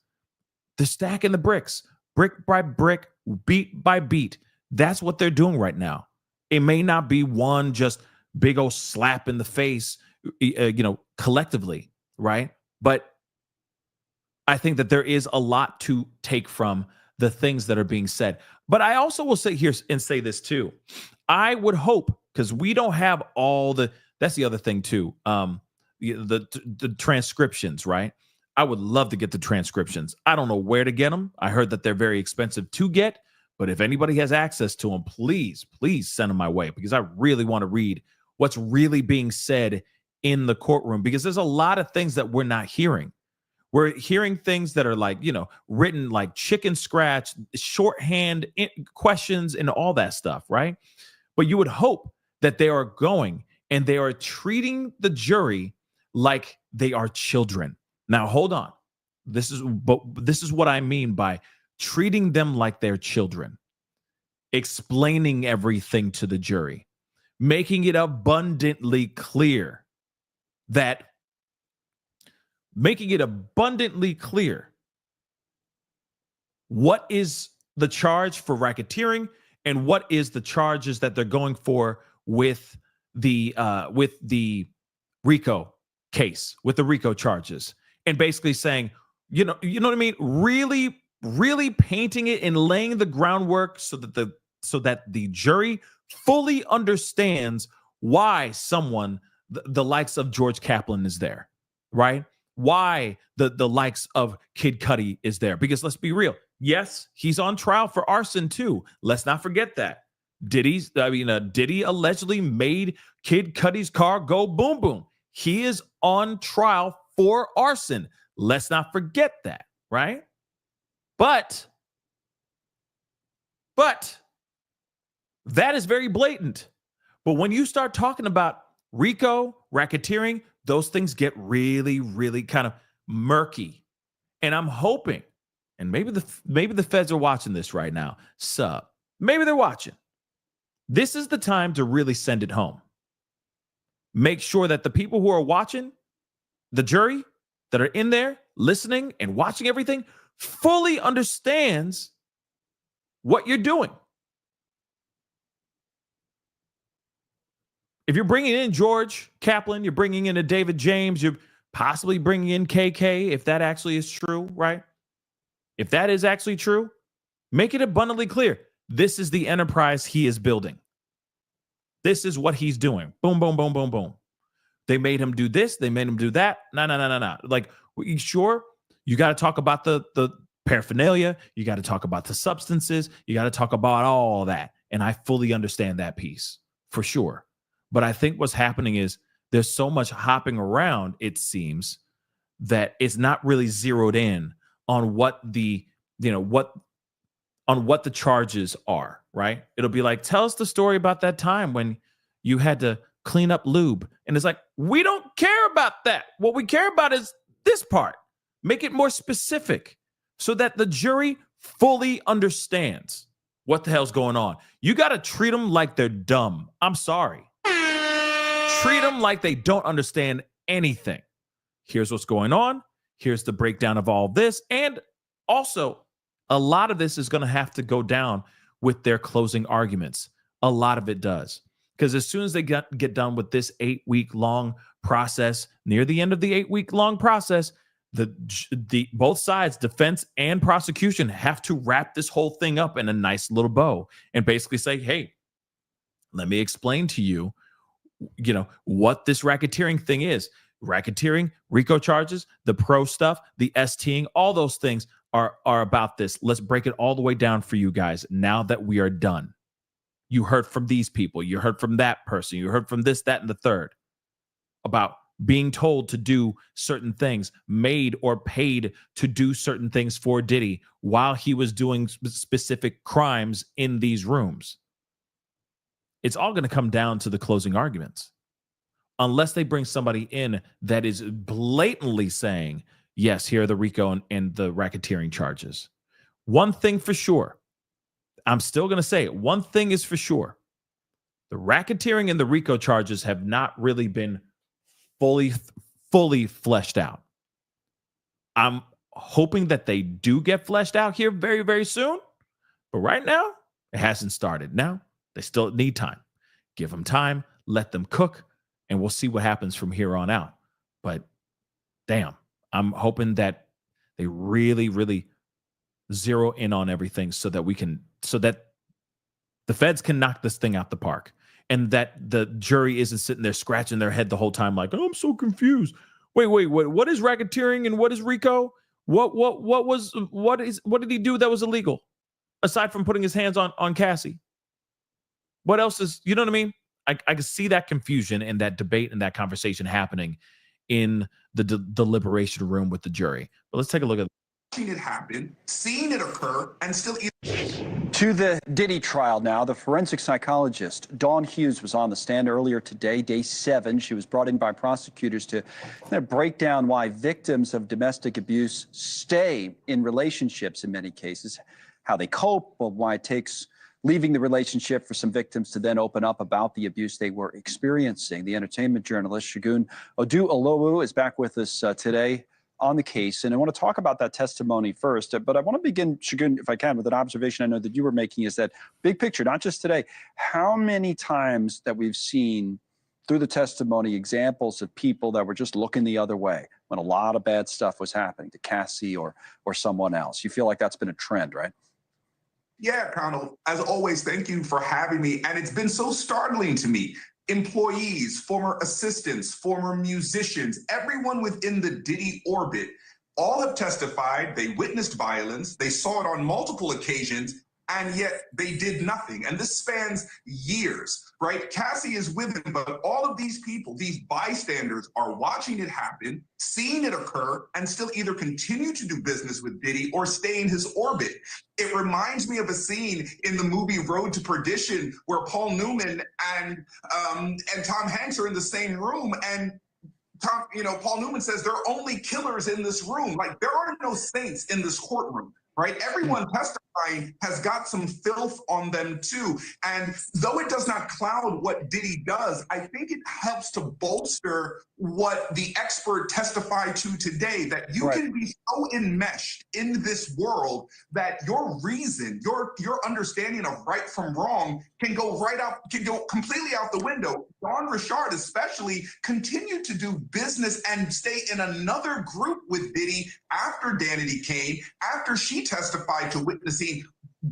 They're stacking the bricks, brick by brick, beat by beat. That's what they're doing right now. It may not be one just big old slap in the face, collectively, right? But I think that there is a lot to take from the things that are being said. But I also will say here and say this too. I would hope, because we don't have that's the other thing too. The transcriptions, right? I would love to get the transcriptions. I don't know where to get them. I heard that they're very expensive to get, but if anybody has access to them, please send them my way, because I really want to read what's really being said in the courtroom, because there's a lot of things that we're not hearing. We're hearing things that are like, written like chicken scratch, shorthand questions and all that stuff, right? But you would hope that they are going and they are treating the jury like they are children. Now, hold on. This is what I mean by treating them like they're children. Explaining everything to the jury. Making it abundantly clear what is the charge for racketeering and what is the charges that they're going for with the RICO case, with the RICO charges, and basically saying, you know what I mean? Really painting it and laying the groundwork so that the jury fully understands why someone the likes of George Kaplan is there, right? Why the likes of Kid Cudi is there. Because let's be real. Yes, he's on trial for arson too. Let's not forget that. Diddy allegedly made Kid Cudi's car go boom, boom. He is on trial for arson. Let's not forget that, right? But that is very blatant. But when you start talking about RICO, racketeering, those things get really, really kind of murky. And I'm hoping, and maybe the feds are watching this right now. Maybe they're watching. This is the time to really send it home. Make sure that the people who are watching, the jury that are in there listening and watching everything, fully understands what you're doing. If you're bringing in George Kaplan, you're bringing in a David James, you're possibly bringing in KK, if that actually is true, right? If that is actually true, make it abundantly clear. This is the enterprise he is building. This is what he's doing. Boom, boom, boom, boom, boom. They made him do this. They made him do that. No. Like, sure, you got to talk about the paraphernalia. You got to talk about the substances. You got to talk about all that. And I fully understand that piece for sure. But I think what's happening is there's so much hopping around, it seems, that it's not really zeroed in on what the charges are, right? It'll be like, tell us the story about that time when you had to clean up lube. And it's like, we don't care about that. What we care about is this part. Make it more specific so that the jury fully understands what the hell's going on. You got to treat them like they're dumb. I'm sorry. Treat them like they don't understand anything. Here's what's going on. Here's the breakdown of all this. And also, a lot of this is going to have to go down with their closing arguments. A lot of it does. Because as soon as they get done with this 8-week-long process, near the end of the 8-week-long process, the both sides, defense and prosecution, have to wrap this whole thing up in a nice little bow and basically say, hey, let me explain to you, what this racketeering thing is. racketeering, RICO charges, the pro stuff, the STing, all those things are about this. Let's break it all the way down for you guys now that we are done. You heard from these people. You heard from that person. You heard from this, that, and the third about being told to do certain things, made or paid to do certain things for Diddy while he was doing specific crimes in these rooms. It's all going to come down to the closing arguments. Unless they bring somebody in that is blatantly saying, yes, here are the RICO and the racketeering charges. One thing for sure, I'm still going to say it. One thing is for sure. The racketeering and the RICO charges have not really been fully fleshed out. I'm hoping that they do get fleshed out here very, very soon. But right now, it hasn't started. Now, they still need time. Give them time, let them cook, and we'll see what happens from here on out. But damn, I'm hoping that they really, really zero in on everything so that the feds can knock this thing out the park. And that the jury isn't sitting there scratching their head the whole time like, oh, I'm so confused. Wait, what is racketeering and what is RICO? What did he do that was illegal? Aside from putting his hands on Cassie? What else is, you know what I mean? I can see that confusion and that debate and that conversation happening in the deliberation room with the jury. But let's take a look at Seeing it happen, seeing it occur, and still To the Diddy trial now, the forensic psychologist Dawn Hughes was on the stand earlier today, day 7. She was brought in by prosecutors to break down why victims of domestic abuse stay in relationships in many cases, how they cope, why it takes leaving the relationship for some victims to then open up about the abuse they were experiencing. The entertainment journalist Shagun Oduolowu is back with us today on the case, and I want to talk about that testimony first, but I want to begin, Shagun, if I can, with an observation I know that you were making, is that big picture, not just today, how many times that we've seen through the testimony examples of people that were just looking the other way when a lot of bad stuff was happening to Cassie or someone else. You feel like that's been a trend, right? Yeah, Connell, as always, thank you for having me. And it's been so startling to me. Employees, former assistants, former musicians, everyone within the Diddy orbit, all have testified they witnessed violence, they saw it on multiple occasions, and yet they did nothing. And this spans years, right? Cassie is with him, but all of these people, these bystanders, are watching it happen, seeing it occur, and still either continue to do business with Diddy or stay in his orbit. It reminds me of a scene in the movie Road to Perdition where Paul Newman and Tom Hanks are in the same room, and Paul Newman says there are only killers in this room. Like, there are no saints in this courtroom, right? Everyone testifying has got some filth on them too. And though it does not cloud what Diddy does, I think it helps to bolster what the expert testified to today, that you can be so enmeshed in this world that your reason, your understanding of right from wrong can go completely out the window. Don Richard especially continued to do business and stay in another group with Diddy after Danity Kane, after she testified to witnessing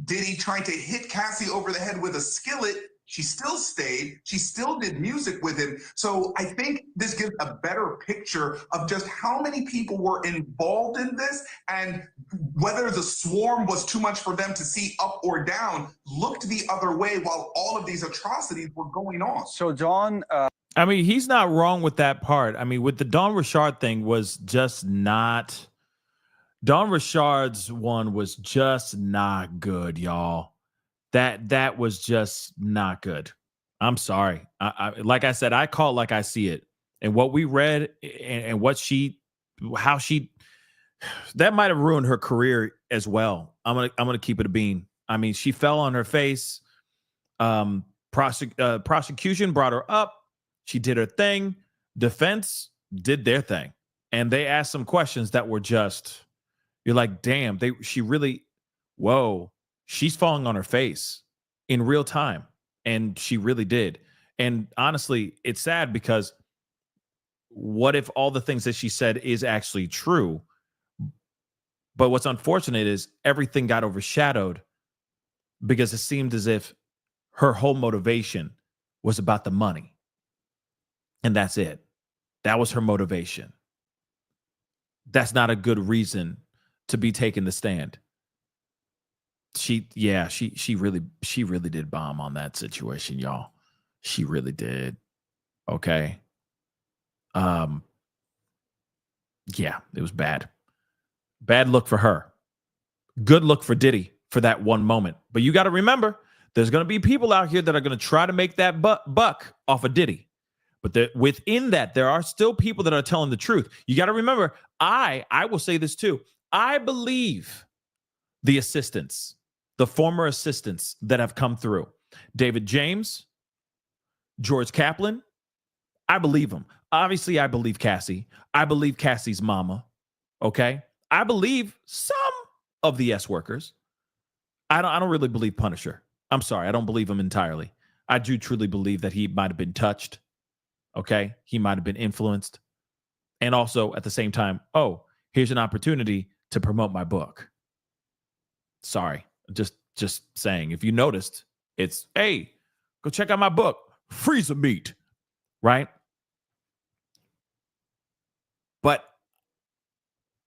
Diddy trying to hit Cassie over the head with a skillet. She still stayed. She still did music with him. So I think this gives a better picture of just how many people were involved in this, and whether the swarm was too much for them to see up or down, looked the other way while all of these atrocities were going on. So, Dawn, I mean, he's not wrong with that part. I mean, with the Don Richard thing was just not... Don Richard's one was just not good, y'all. That was just not good. I'm sorry. Like I said, I call it like I see it. And what we read and how she, that might have ruined her career as well. I'm gonna keep it a bean. I mean, she fell on her face. Prosecution brought her up. She did her thing. Defense did their thing, and they asked some questions that were just, you're like, damn, whoa, she's falling on her face in real time. And she really did. And honestly, it's sad because what if all the things that she said is actually true? But what's unfortunate is everything got overshadowed because it seemed as if her whole motivation was about the money. And that's it. That was her motivation. That's not a good reason to be taking the stand. She really did bomb on that situation, y'all. She really did. Okay. Yeah, it was bad. Bad look for her. Good look for Diddy for that one moment. But you got to remember, there's going to be people out here that are going to try to make that buck off of Diddy. But within that, there are still people that are telling the truth. You got to remember, I will say this too. I believe the assistants, the former assistants that have come through. David James, George Kaplan, I believe them. Obviously, I believe Cassie. I believe Cassie's mama. Okay? I believe some of the S workers. I don't really believe Punisher. I'm sorry. I don't believe him entirely. I do truly believe that he might have been touched. Okay? He might have been influenced. And also, at the same time, oh, here's an opportunity to promote my book. Sorry. Just saying. If you noticed, it's, hey, go check out my book, Freezer Meat. Right? But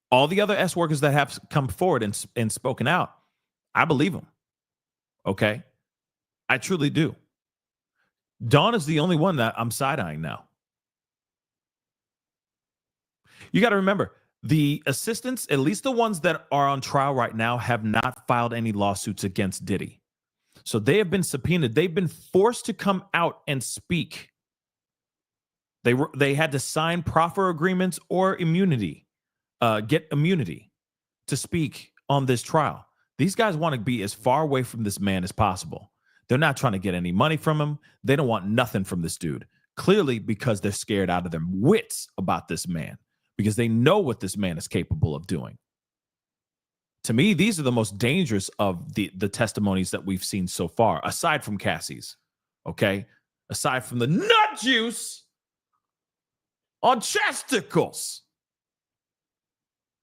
all the other S workers that have come forward and spoken out, I believe them. Okay? I truly do. Dawn is the only one that I'm side-eyeing now. You got to remember, the assistants, at least the ones that are on trial right now, have not filed any lawsuits against Diddy. So they have been subpoenaed. They've been forced to come out and speak. They had to sign proffer agreements or immunity, get immunity to speak on this trial. These guys want to be as far away from this man as possible. They're not trying to get any money from him. They don't want nothing from this dude. Clearly because they're scared out of their wits about this man, because they know what this man is capable of doing. To me, these are the most dangerous of the testimonies that we've seen so far, aside from Cassie's, okay? Aside from the nut juice on chesticles.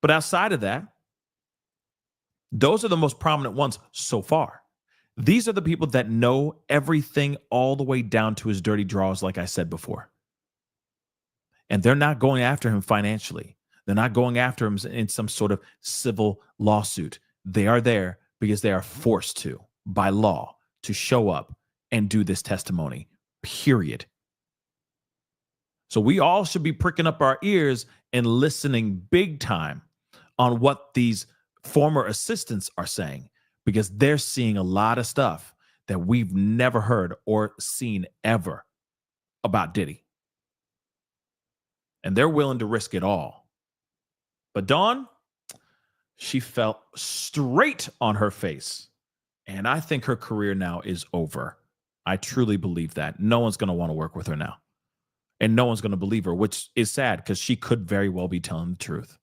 But outside of that, those are the most prominent ones so far. These are the people that know everything all the way down to his dirty drawers, like I said before. And they're not going after him financially. They're not going after him in some sort of civil lawsuit. They are there because they are forced to, by law, to show up and do this testimony, period. So we all should be pricking up our ears and listening big time on what these former assistants are saying, because they're seeing a lot of stuff that we've never heard or seen ever about Diddy. And they're willing to risk it all. But Dawn, she fell straight on her face. And I think her career now is over. I truly believe that. No one's going to want to work with her now. And no one's going to believe her, which is sad because she could very well be telling the truth.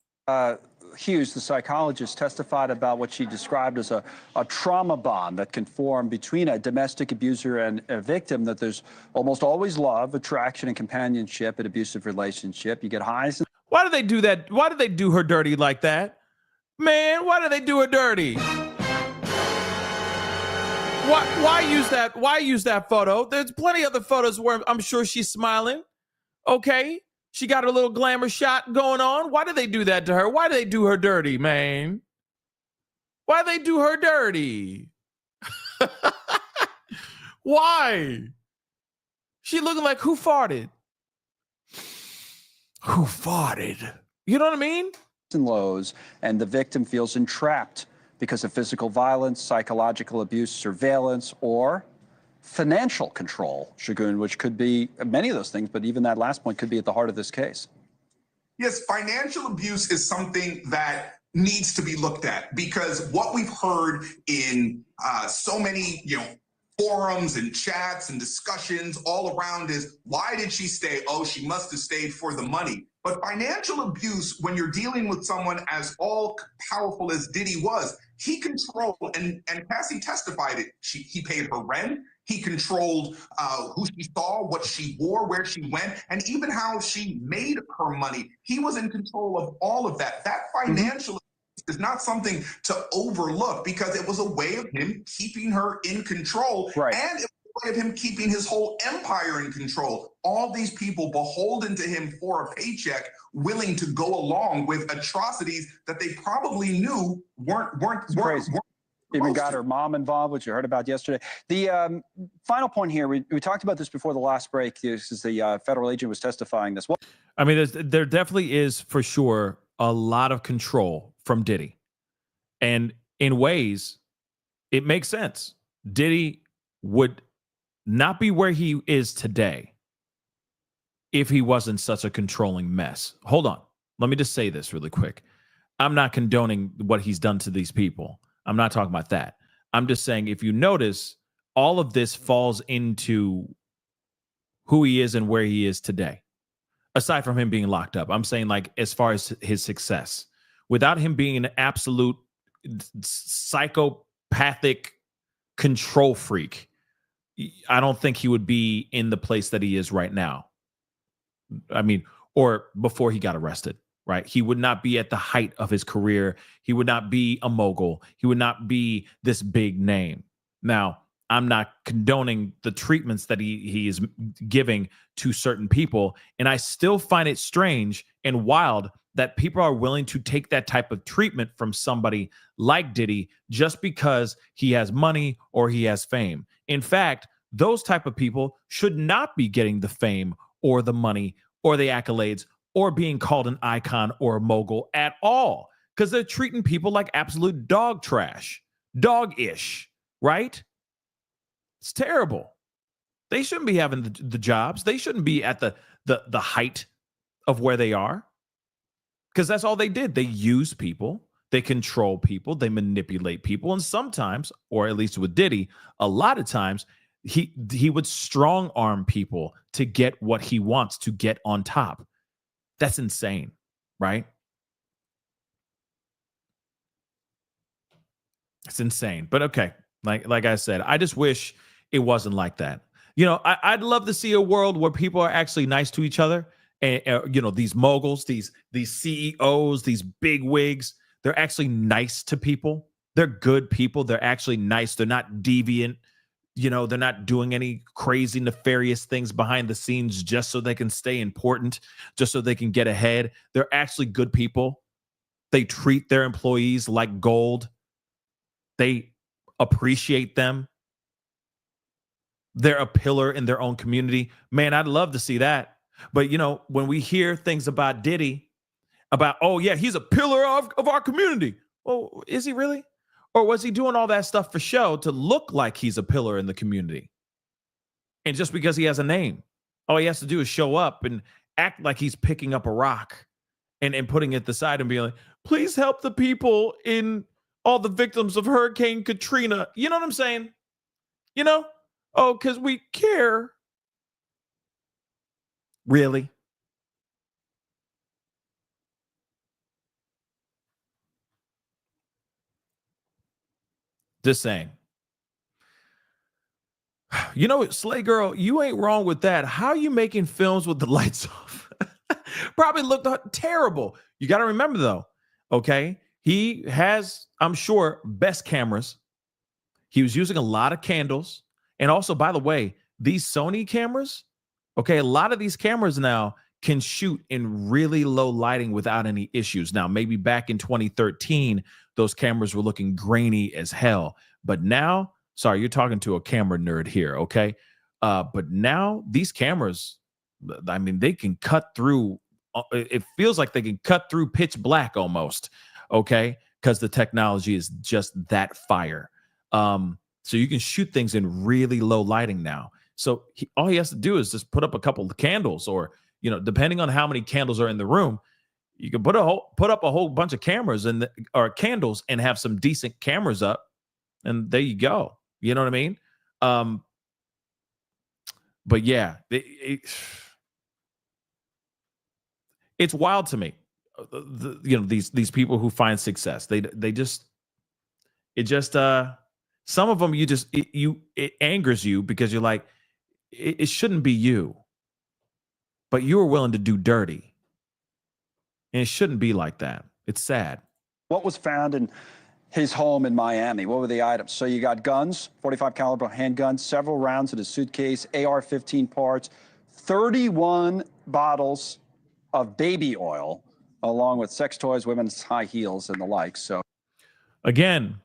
Hughes, the psychologist, testified about what she described as a trauma bond that can form between a domestic abuser and a victim, that there's almost always love, attraction, and companionship in abusive relationship. You get highs. Why do they do that? Why do they do her dirty like that? Man, why do they do her dirty? Why use that? Why use that photo? There's plenty of other photos where I'm sure she's smiling. Okay. She got a little glamour shot going on. Why do they do that to her? Why do they do her dirty, man? Why do they do her dirty? Why? She looking like who farted? Who farted? You know what I mean? And lows, and the victim feels entrapped because of physical violence, psychological abuse, surveillance, or financial control, Shagun, which could be many of those things, but even that last point could be at the heart of this case. Yes, financial abuse is something that needs to be looked at, because what we've heard in so many, forums and chats and discussions all around is, why did she stay? Oh, she must have stayed for the money. But financial abuse, when you're dealing with someone as all powerful as Diddy was, he controlled, and Cassie testified it. He paid her rent. He controlled who she saw, what she wore, where she went, and even how she made her money. He was in control of all of that. That financial is not something to overlook, because it was a way of him keeping her in control. Right. And it was way of him keeping his whole empire in control. All these people beholden to him for a paycheck, willing to go along with atrocities that they probably knew weren't even got her mom involved, which you heard about yesterday. The final point here, we talked about this before the last break. This is the federal agent was testifying this. I mean, there definitely is for sure a lot of control from Diddy. And in ways, it makes sense. Diddy would not be where he is today if he wasn't such a controlling mess. Hold on. Let me just say this really quick. I'm not condoning what he's done to these people. I'm not talking about that. I'm just saying, if you notice, all of this falls into who he is and where he is today, aside from him being locked up. I'm saying, like, as far as his success, without him being an absolute psychopathic control freak, I don't think he would be in the place that he is right now. I mean, or before he got arrested. Right. He would not be at the height of his career. He would not be a mogul. He would not be this big name. Now, I'm not condoning the treatments that he is giving to certain people. And I still find it strange and wild that people are willing to take that type of treatment from somebody like Diddy just because he has money or he has fame. In fact, those type of people should not be getting the fame or the money or the accolades or being called an icon or a mogul at all, because they're treating people like absolute dog trash, dog-ish, right? It's terrible. They shouldn't be having the jobs. They shouldn't be at the height of where they are, because that's all they did. They use people. They control people. They manipulate people. And sometimes, or at least with Diddy, a lot of times, he would strong arm people to get what he wants, to get on top. That's insane, right? It's insane. But okay, like I said, I just wish it wasn't like that. You know, I'd love to see a world where people are actually nice to each other. And you know, these moguls, these CEOs, these big wigs, they're actually nice to people. They're good people. They're actually nice. They're not deviant. You know, they're not doing any crazy, nefarious things behind the scenes just so they can stay important, just so they can get ahead. They're actually good people. They treat their employees like gold. They appreciate them. They're a pillar in their own community. Man, I'd love to see that. But, you know, when we hear things about Diddy, about, oh, yeah, he's a pillar of our community. Oh, is he really? Or was he doing all that stuff for show to look like he's a pillar in the community? And just because he has a name, all he has to do is show up and act like he's picking up a rock and putting it at the side and being like, please help the people in all the victims of Hurricane Katrina. You know what I'm saying? You know? Oh, because we care. Really? Just saying. You know, Slay Girl, you ain't wrong with that. How are you making films with the lights off? Probably looked terrible. You got to remember, though, okay? He has, I'm sure, best cameras. He was using a lot of candles. And also, by the way, these Sony cameras, okay, a lot of these cameras now can shoot in really low lighting without any issues. Now, maybe back in 2013, those cameras were looking grainy as hell. But now, sorry, you're talking to a camera nerd here, okay? But now these cameras, I mean, they can cut through. It feels like they can cut through pitch black almost, okay? Because the technology is just that fire. So you can shoot things in really low lighting now. So all he has to do is just put up a couple of candles, or, you know, depending on how many candles are in the room, you can put up a whole bunch of cameras or candles and have some decent cameras up, and there you go. You know what I mean? But yeah, it's wild to me. You know, these people who find success, some of them it angers you because you're like, it shouldn't be you, but you were willing to do dirty, and it shouldn't be like that. It's sad. What was found in his home in Miami. What were the items? So you got guns, 45 caliber handguns, several rounds in a suitcase, AR-15 parts, 31 bottles of baby oil, along with sex toys, women's high heels, and the like. So again,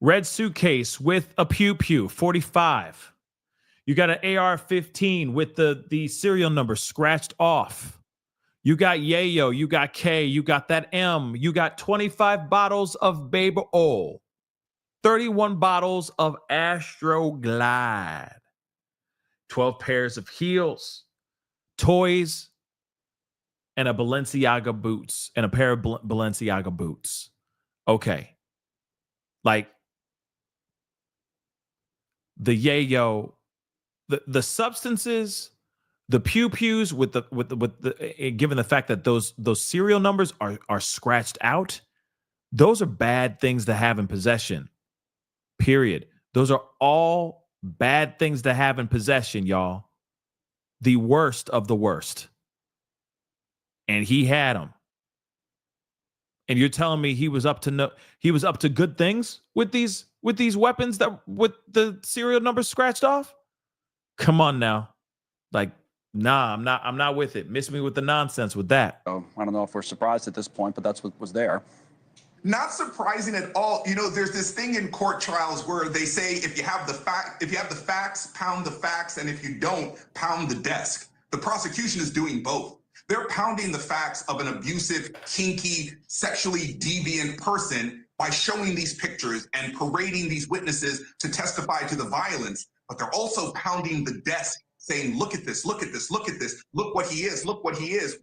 red suitcase with a pew 45. You got an AR-15 with the serial number scratched off. You got Yayo, you got K, you got that M, you got 25 bottles of baby oil, 31 bottles of Astroglide, 12 pairs of heels, toys, and a Balenciaga boots, and a pair of Balenciaga boots. Okay. Like the Yayo, the substances, the pews with the given the fact that those serial numbers are scratched out, those are bad things to have in possession. Period. Those are all bad things to have in possession, y'all. The worst of the worst. And he had them. And you're telling me he was up to good things with these weapons that with the serial numbers scratched off? Come on now. Like, nah, I'm not with it. Miss me with the nonsense with that. I don't know if we're surprised at this point, but that's what was there. Not surprising at all. You know, there's this thing in court trials where they say if you have the facts, pound the facts, and if you don't, pound the desk. The prosecution is doing both. They're pounding the facts of an abusive, kinky, sexually deviant person by showing these pictures and parading these witnesses to testify to the violence. But they're also pounding the desk, saying, look at this, look at this, look at this, look what he is,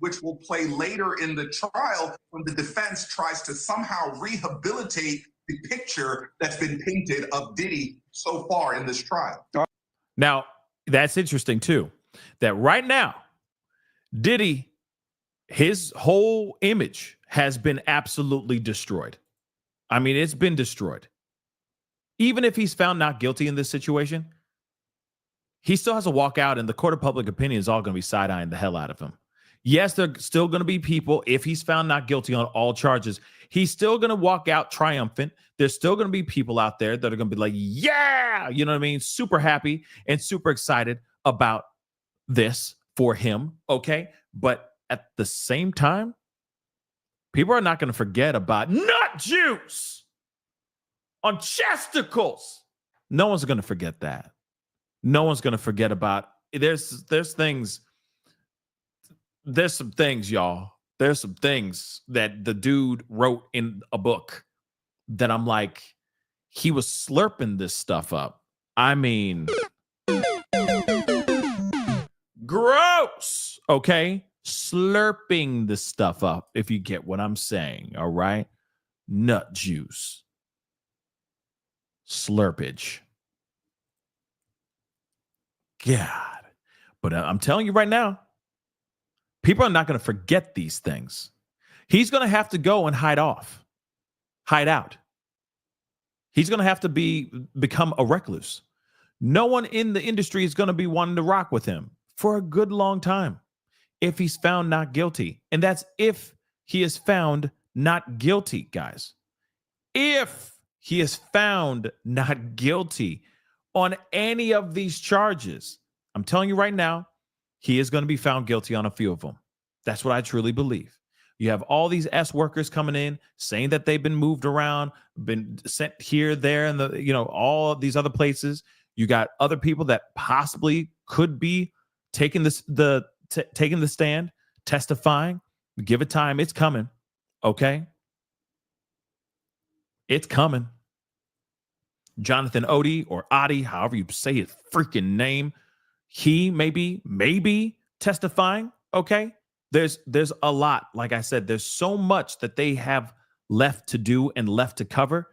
which will play later in the trial when the defense tries to somehow rehabilitate the picture that's been painted of Diddy so far in this trial. Now, that's interesting too, that right now, Diddy, his whole image has been absolutely destroyed. I mean, it's been destroyed. Even if he's found not guilty in this situation, he still has to walk out, and the court of public opinion is all going to be side-eyeing the hell out of him. Yes, there's still going to be people, if he's found not guilty on all charges, he's still going to walk out triumphant. There's still going to be people out there that are going to be like, yeah, you know what I mean? Super happy and super excited about this for him, okay? But at the same time, people are not going to forget about nut juice on chesticles. No one's going to forget that. No one's going to forget about there's some things, y'all. There's some things that the dude wrote in a book that I'm like, he was slurping this stuff up. I mean, gross. Okay. Slurping the stuff up, if you get what I'm saying. All right. Nut juice. Slurpage. God. But I'm telling you right now, people are not going to forget these things. He's going to have to go and hide out. He's going to have to become a recluse. No one in the industry is going to be wanting to rock with him for a good long time if he's found not guilty. And that's if he is found not guilty, guys. If he is found not guilty on any of these charges, I'm telling you right now, he is going to be found guilty on a few of them. That's what I truly believe. You have all these S workers coming in saying that they've been moved around, been sent here, there, and all of these other places. You got other people that possibly could be taking the stand, testifying. Give it time. It's coming. Okay. It's coming. Jonathan Odie or Adi, however you say his freaking name, he may be testifying. Okay. There's a lot. Like I said, there's so much that they have left to do and left to cover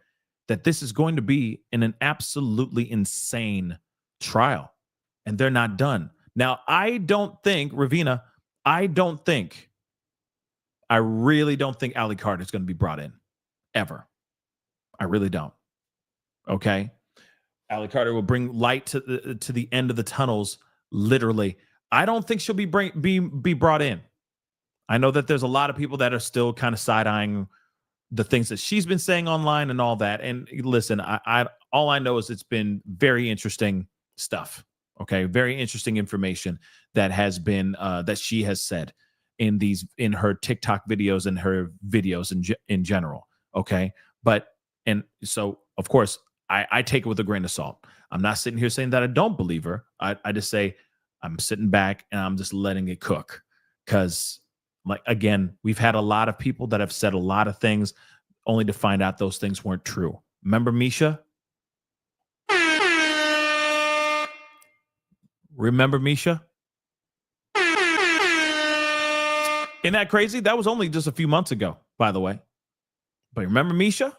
that this is going to be an absolutely insane trial. And they're not done. Now, I don't think, Ravina, I really don't think Ali Carter is going to be brought in. Ever. I really don't. Okay? Ali Carter will bring light to the end of the tunnels, literally. I don't think she'll be brought in. I know that there's a lot of people that are still kind of side-eyeing the things that she's been saying online and all that. And listen, I all I know is it's been very interesting stuff. Okay, very interesting information that has been that she has said in her TikTok videos and her videos in general. Okay, but and so of course I take it with a grain of salt. I'm not sitting here saying that I don't believe her. I just say I'm sitting back and I'm just letting it cook, because like, again, we've had a lot of people that have said a lot of things only to find out those things weren't true. Remember Misha? Remember Misha? Isn't that crazy? That was only just a few months ago, by the way. But remember Misha?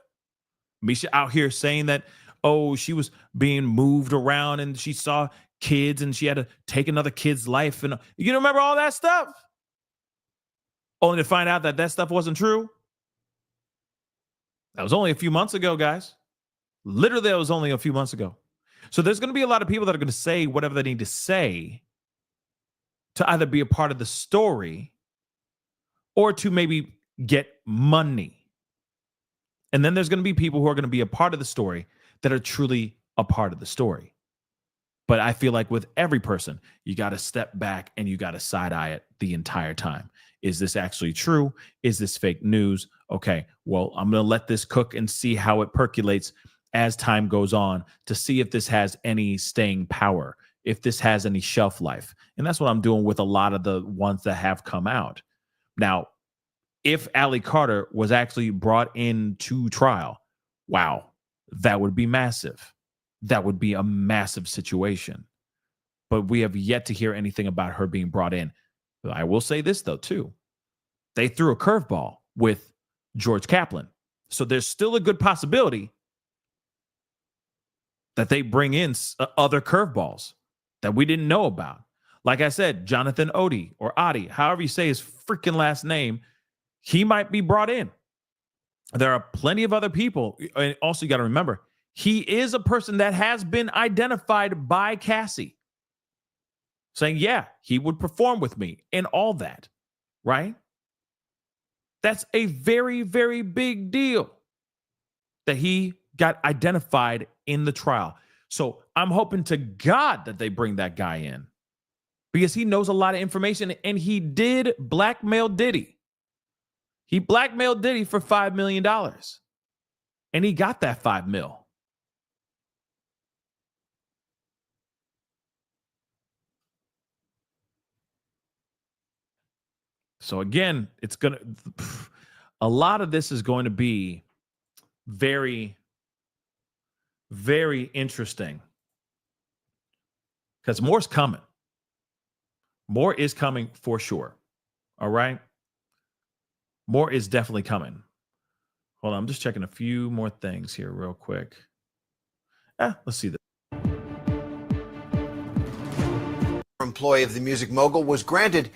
Misha out here saying that, oh, she was being moved around and she saw kids and she had to take another kid's life. And you remember all that stuff? Only to find out that that stuff wasn't true. That was only a few months ago, guys. Literally, that was only a few months ago. So there's going to be a lot of people that are going to say whatever they need to say to either be a part of the story or to maybe get money. And then there's going to be people who are going to be a part of the story that are truly a part of the story. But I feel like with every person, you got to step back and you got to side eye it the entire time. Is this actually true? Is this fake news? Okay, well, I'm going to let this cook and see how it percolates as time goes on to see if this has any staying power, if this has any shelf life. And that's what I'm doing with a lot of the ones that have come out. Now, if Allie Carter was actually brought into trial, wow, that would be massive. That would be a massive situation. But we have yet to hear anything about her being brought in. I will say this, though, too. They threw a curveball with George Kaplan. So there's still a good possibility that they bring in other curveballs that we didn't know about. Like I said, Jonathan Odie or Adi, however you say his freaking last name, he might be brought in. There are plenty of other people. And also, you got to remember, he is a person that has been identified by Cassie, saying, yeah, he would perform with me and all that, right? That's a very, very big deal that he got identified in the trial. So I'm hoping to God that they bring that guy in, because he knows a lot of information, and he did blackmail Diddy. He blackmailed Diddy for $5 million, and he got that $5 million. So again, a lot of this is going to be very, very interesting, because more's coming. More is coming for sure. All right. More is definitely coming. Hold on. I'm just checking a few more things here real quick. Let's see this. Employee of the music mogul was granted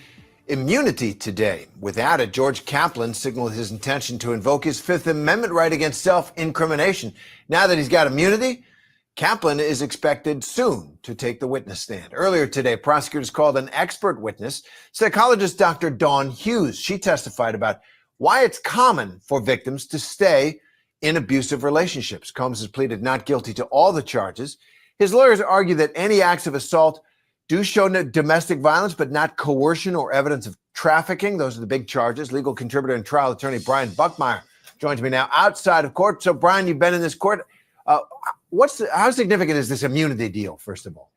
immunity today. Without it, George Kaplan signaled his intention to invoke his Fifth Amendment right against self-incrimination. Now that he's got immunity, Kaplan is expected soon to take the witness stand. Earlier today, prosecutors called an expert witness, psychologist Dr. Dawn Hughes. She testified about why it's common for victims to stay in abusive relationships. Combs has pleaded not guilty to all the charges. His lawyers argue that any acts of assault do show domestic violence, but not coercion or evidence of trafficking. Those are the big charges. Legal contributor and trial attorney Brian Buckmeyer joins me now outside of court. So, Brian, you've been in this court. How significant is this immunity deal, first of all?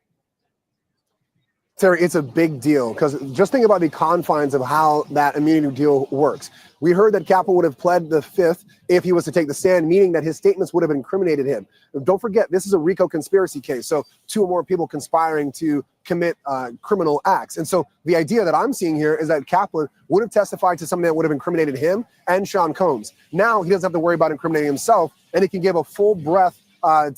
Terry, it's a big deal, because just think about the confines of how that immunity deal works. We heard that Kaplan would have pled the Fifth if he was to take the stand, meaning that his statements would have incriminated him. Don't forget, this is a RICO conspiracy case, so two or more people conspiring to commit criminal acts. And so the idea that I'm seeing here is that Kaplan would have testified to something that would have incriminated him and Sean Combs. Now he doesn't have to worry about incriminating himself, and he can give a full breath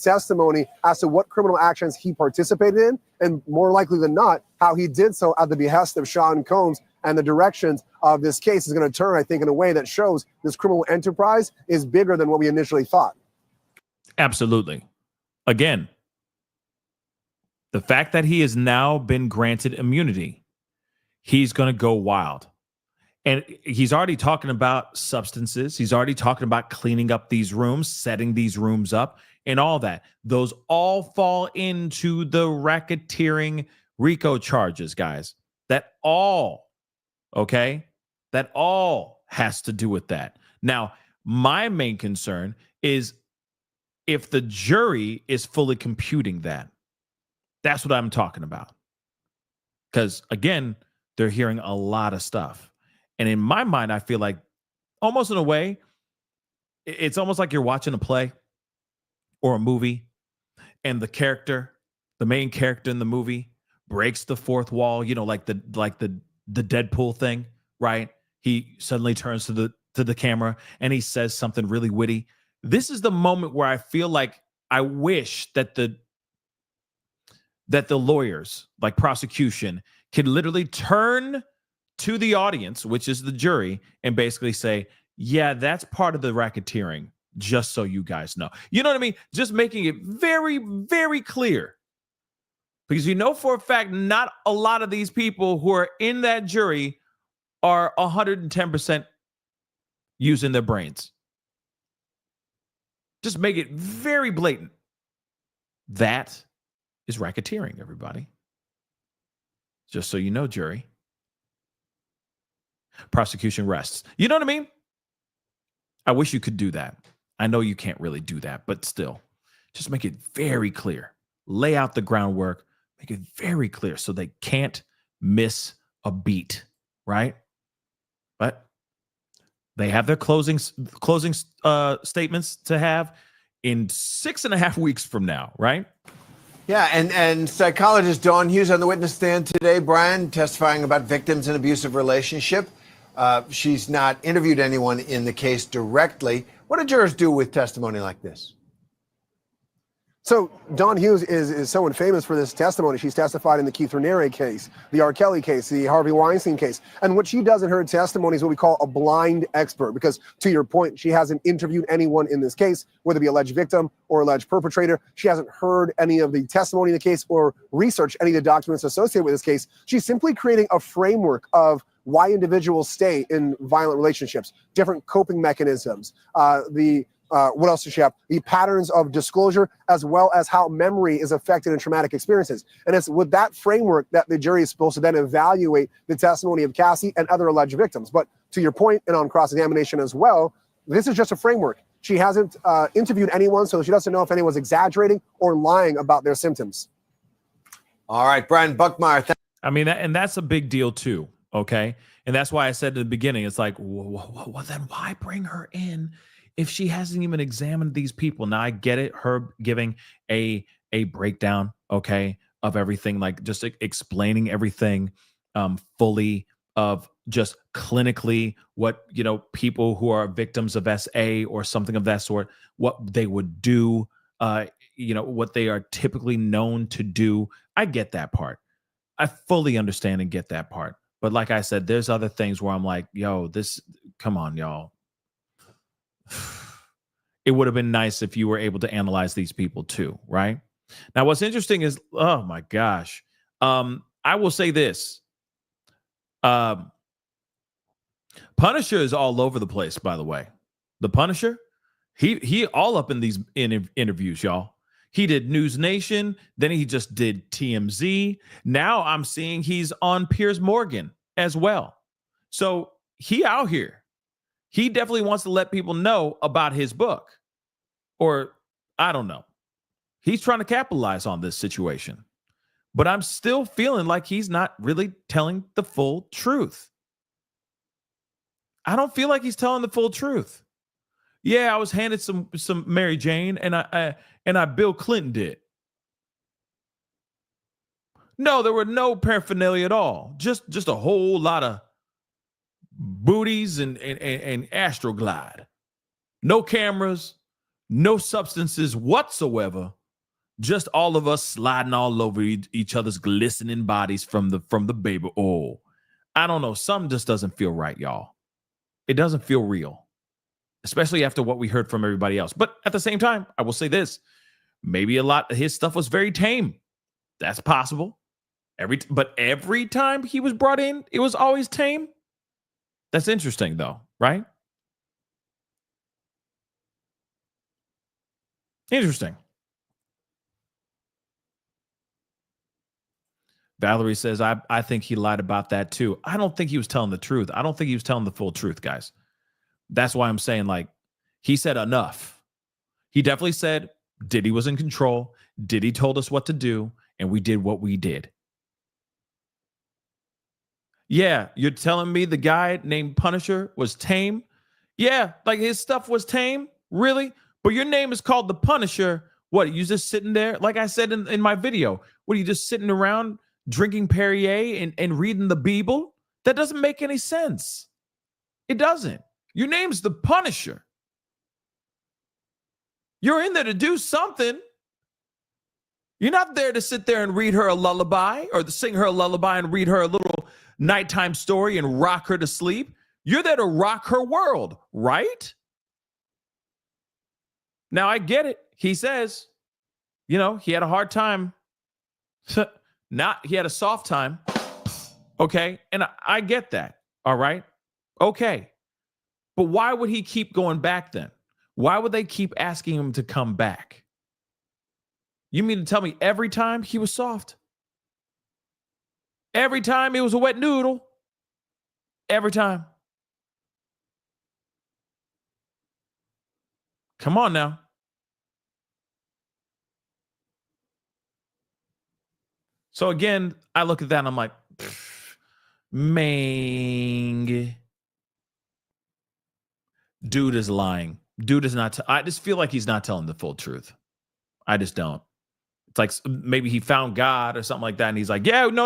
testimony as to what criminal actions he participated in, and more likely than not, how he did so at the behest of Sean Combs. And the directions of this case is going to turn, I think, in a way that shows this criminal enterprise is bigger than what we initially thought. Absolutely. Again, the fact that he has now been granted immunity, he's going to go wild. And he's already talking about substances. He's already talking about cleaning up these rooms, setting these rooms up, and all that. Those all fall into the racketeering RICO charges, guys. That all has to do with that. Now, my main concern is if the jury is fully computing that. That's what I'm talking about. Because, again, they're hearing a lot of stuff. And in my mind, I feel like almost in a way, it's almost like you're watching a play or a movie, and the main character in the movie breaks the fourth wall, like the Deadpool thing, right? He suddenly turns to the camera and he says something really witty. This is the moment where I feel like I wish that the lawyers, like prosecution, could literally turn to the audience, which is the jury, and basically say, yeah, that's part of the racketeering, just so you guys know. You know what I mean? Just making it very, very clear. Because for a fact, not a lot of these people who are in that jury are 110% using their brains. Just make it very blatant. That is racketeering, everybody. Just so you know, jury. Prosecution rests. You know what I mean? I wish you could do that. I know you can't really do that, but still, just make it very clear. Lay out the groundwork. Make it very clear so they can't miss a beat, right? But they have their closing statements to have in 6.5 weeks from now, right? Yeah, and psychologist Dawn Hughes on the witness stand today, Brian, testifying about victims in abusive relationship. She's not interviewed anyone in the case directly. What do jurors do with testimony like this? So Dawn Hughes is someone famous for this testimony. She's testified in the Keith Raniere case, the R. Kelly case, the Harvey Weinstein case. And what she does in her testimony is what we call a blind expert, because to your point, she hasn't interviewed anyone in this case, whether it be alleged victim or alleged perpetrator. She hasn't heard any of the testimony in the case or researched any of the documents associated with this case. She's simply creating a framework of why individuals stay in violent relationships, different coping mechanisms, what else does she have? The patterns of disclosure, as well as how memory is affected in traumatic experiences. And it's with that framework that the jury is supposed to then evaluate the testimony of Cassie and other alleged victims. But to your point, and on cross-examination as well, this is just a framework. She hasn't interviewed anyone, so she doesn't know if anyone's exaggerating or lying about their symptoms. All right, Brian Buckmeyer. And that's a big deal too, okay? And that's why I said at the beginning, it's like, well, then why bring her in if she hasn't even examined these people? Now, I get it, her giving a breakdown, okay, of everything, like just explaining everything fully, of just clinically what, people who are victims of SA or something of that sort, what they would do, what they are typically known to do. I get that part. I fully understand and get that part. But like I said, there's other things where I'm like, come on, y'all. It would have been nice if you were able to analyze these people too, right? Now, what's interesting is, oh my gosh, I will say this. Punisher is all over the place, by the way. The Punisher, he all up in these interviews, y'all. He did News Nation, then he just did TMZ. Now I'm seeing he's on Piers Morgan as well. So he out here. He definitely wants to let people know about his book. Or, I don't know. He's trying to capitalize on this situation. But I'm still feeling like he's not really telling the full truth. I don't feel like he's telling the full truth. Yeah, I was handed some Mary Jane, and I Bill Clinton did. No, there were no paraphernalia at all. Just a whole lot of booties and Astroglide. No cameras, no substances whatsoever. Just all of us sliding all over each other's glistening bodies from the baby oil. I don't know. Something just doesn't feel right, y'all. It doesn't feel real, especially after what we heard from everybody else. But at the same time, I will say this. Maybe a lot of his stuff was very tame. That's possible. But every time he was brought in, it was always tame. That's interesting, though, right? Interesting. Valerie says, I think he lied about that too. I don't think he was telling the truth. I don't think he was telling the full truth, guys. That's why I'm saying, like, he said enough. He definitely said Diddy was in control. Diddy told us what to do, and we did what we did. Yeah, you're telling me the guy named Punisher was tame? Yeah, like his stuff was tame? Really? But your name is called the Punisher. What, you just sitting there? Like I said in my video, what, are you just sitting around drinking Perrier and reading the Bible? That doesn't make any sense. It doesn't. Your name's the Punisher. You're in there to do something. You're not there to sit there and read her a lullaby or to sing her a lullaby and read her a little nighttime story and rock her to sleep. You're there to rock her world, right? Now, I get it. He says, he had a hard time. He had a soft time. Okay. And I get that. All right. Okay. But why would he keep going back then? Why would they keep asking him to come back? You mean to tell me every time he was soft? Every time it was a wet noodle? Every time. Come on now. So again, I look at that and I'm like, man, dude is lying. Dude is not. I just feel like he's not telling the full truth. I just don't. It's like maybe he found God or something like that. And he's like, yeah, no.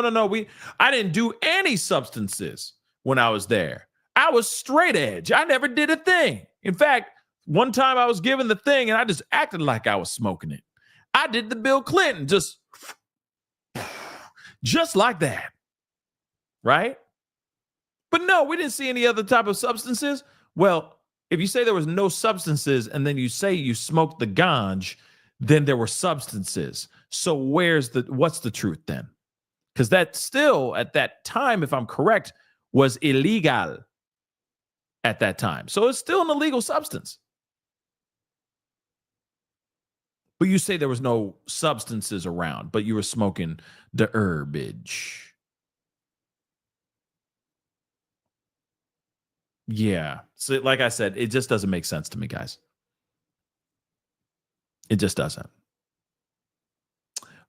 I didn't do any substances when I was there. I was straight edge. I never did a thing. In fact, one time I was given the thing and I just acted like I was smoking it. I did the Bill Clinton, just like that. Right? But no, we didn't see any other type of substances. Well, if you say there was no substances and then you say you smoked the ganj, then there were substances. So what's the truth then? Because that still, at that time, if I'm correct, was illegal at that time. So it's still an illegal substance. But you say there was no substances around, but you were smoking the herbage. Yeah. So like I said, it just doesn't make sense to me, guys. It just doesn't.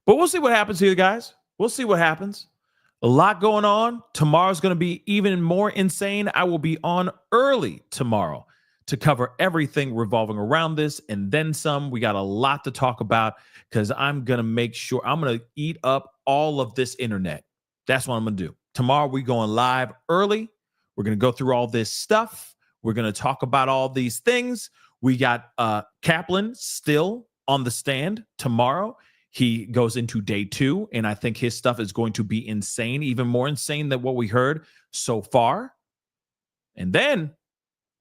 But we'll see what happens here, guys. We'll see what happens. A lot going on. Tomorrow's going to be even more insane. I will be on early tomorrow to cover everything revolving around this and then some. We got a lot to talk about because I'm going to make sure I'm going to eat up all of this internet. That's what I'm going to do. Tomorrow we're going live early. We're going to go through all this stuff. We're going to talk about all these things. We got Kaplan still on the stand tomorrow. He goes into day 2, and I think his stuff is going to be insane, even more insane than what we heard so far. And then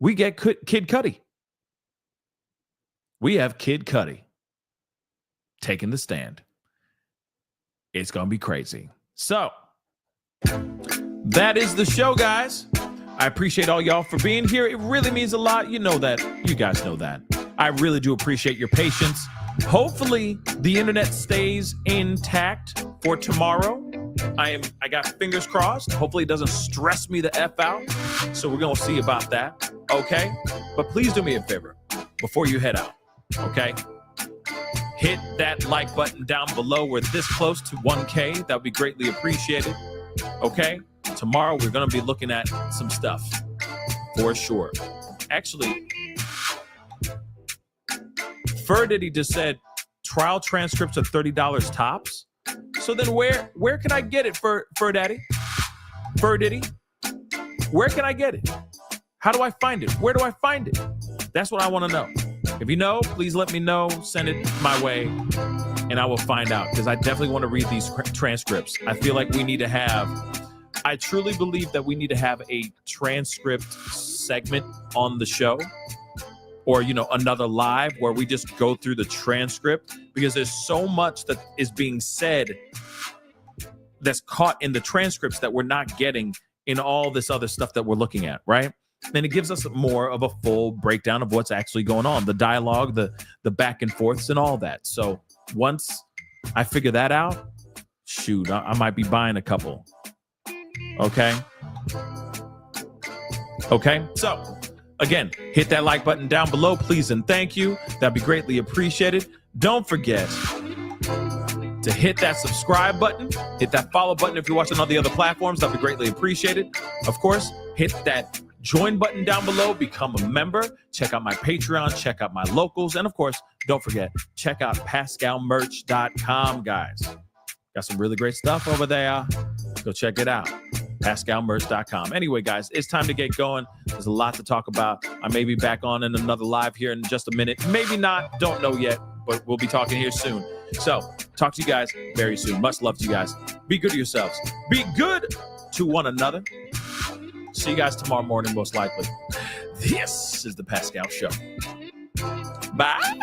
we get Kid Cudi. We have Kid Cudi taking the stand. It's going to be crazy. So that is the show, guys. I appreciate all y'all for being here. It really means a lot. You know that. You guys know that. I really do appreciate your patience. Hopefully the internet stays intact for tomorrow. I got fingers crossed. Hopefully it doesn't stress me the F out. So we're going to see about that. Okay. But please do me a favor before you head out. Okay. Hit that like button down below. We're this close to 1K. That would be greatly appreciated. Okay. Tomorrow we're going to be looking at some stuff for sure. Actually, Diddy just said trial transcripts are $30 tops. So then where can I get it, Daddy? Diddy? Where can I get it? How do I find it? Where do I find it? That's what I want to know. If you know, please let me know. Send it my way, and I will find out because I definitely want to read these transcripts. I feel like we need to have. I truly believe that we need to have a transcript segment on the show. Or, another live where we just go through the transcript because there's so much that is being said that's caught in the transcripts that we're not getting in all this other stuff that we're looking at, right? And it gives us more of a full breakdown of what's actually going on, the dialogue, the back and forths and all that. So once I figure that out, shoot, I might be buying a couple. Okay. So again, hit that like button down below, please, and thank you. That'd be greatly appreciated. Don't forget to hit that subscribe button, hit that follow button if you're watching on the other platforms. That'd be greatly appreciated. Of course, hit that join button down below, become a member, check out my Patreon, check out my locals, and of course, don't forget, check out PascalMerch.com, guys. Got some really great stuff over there. Go check it out. PascalMerch.com. Anyway, guys, it's time to get going. There's a lot to talk about. I may be back on in another live here in just a minute. Maybe not. Don't know yet, but we'll be talking here soon. So, talk to you guys very soon. Much love to you guys. Be good to yourselves. Be good to one another. See you guys tomorrow morning, most likely. This is The Pascal Show. Bye.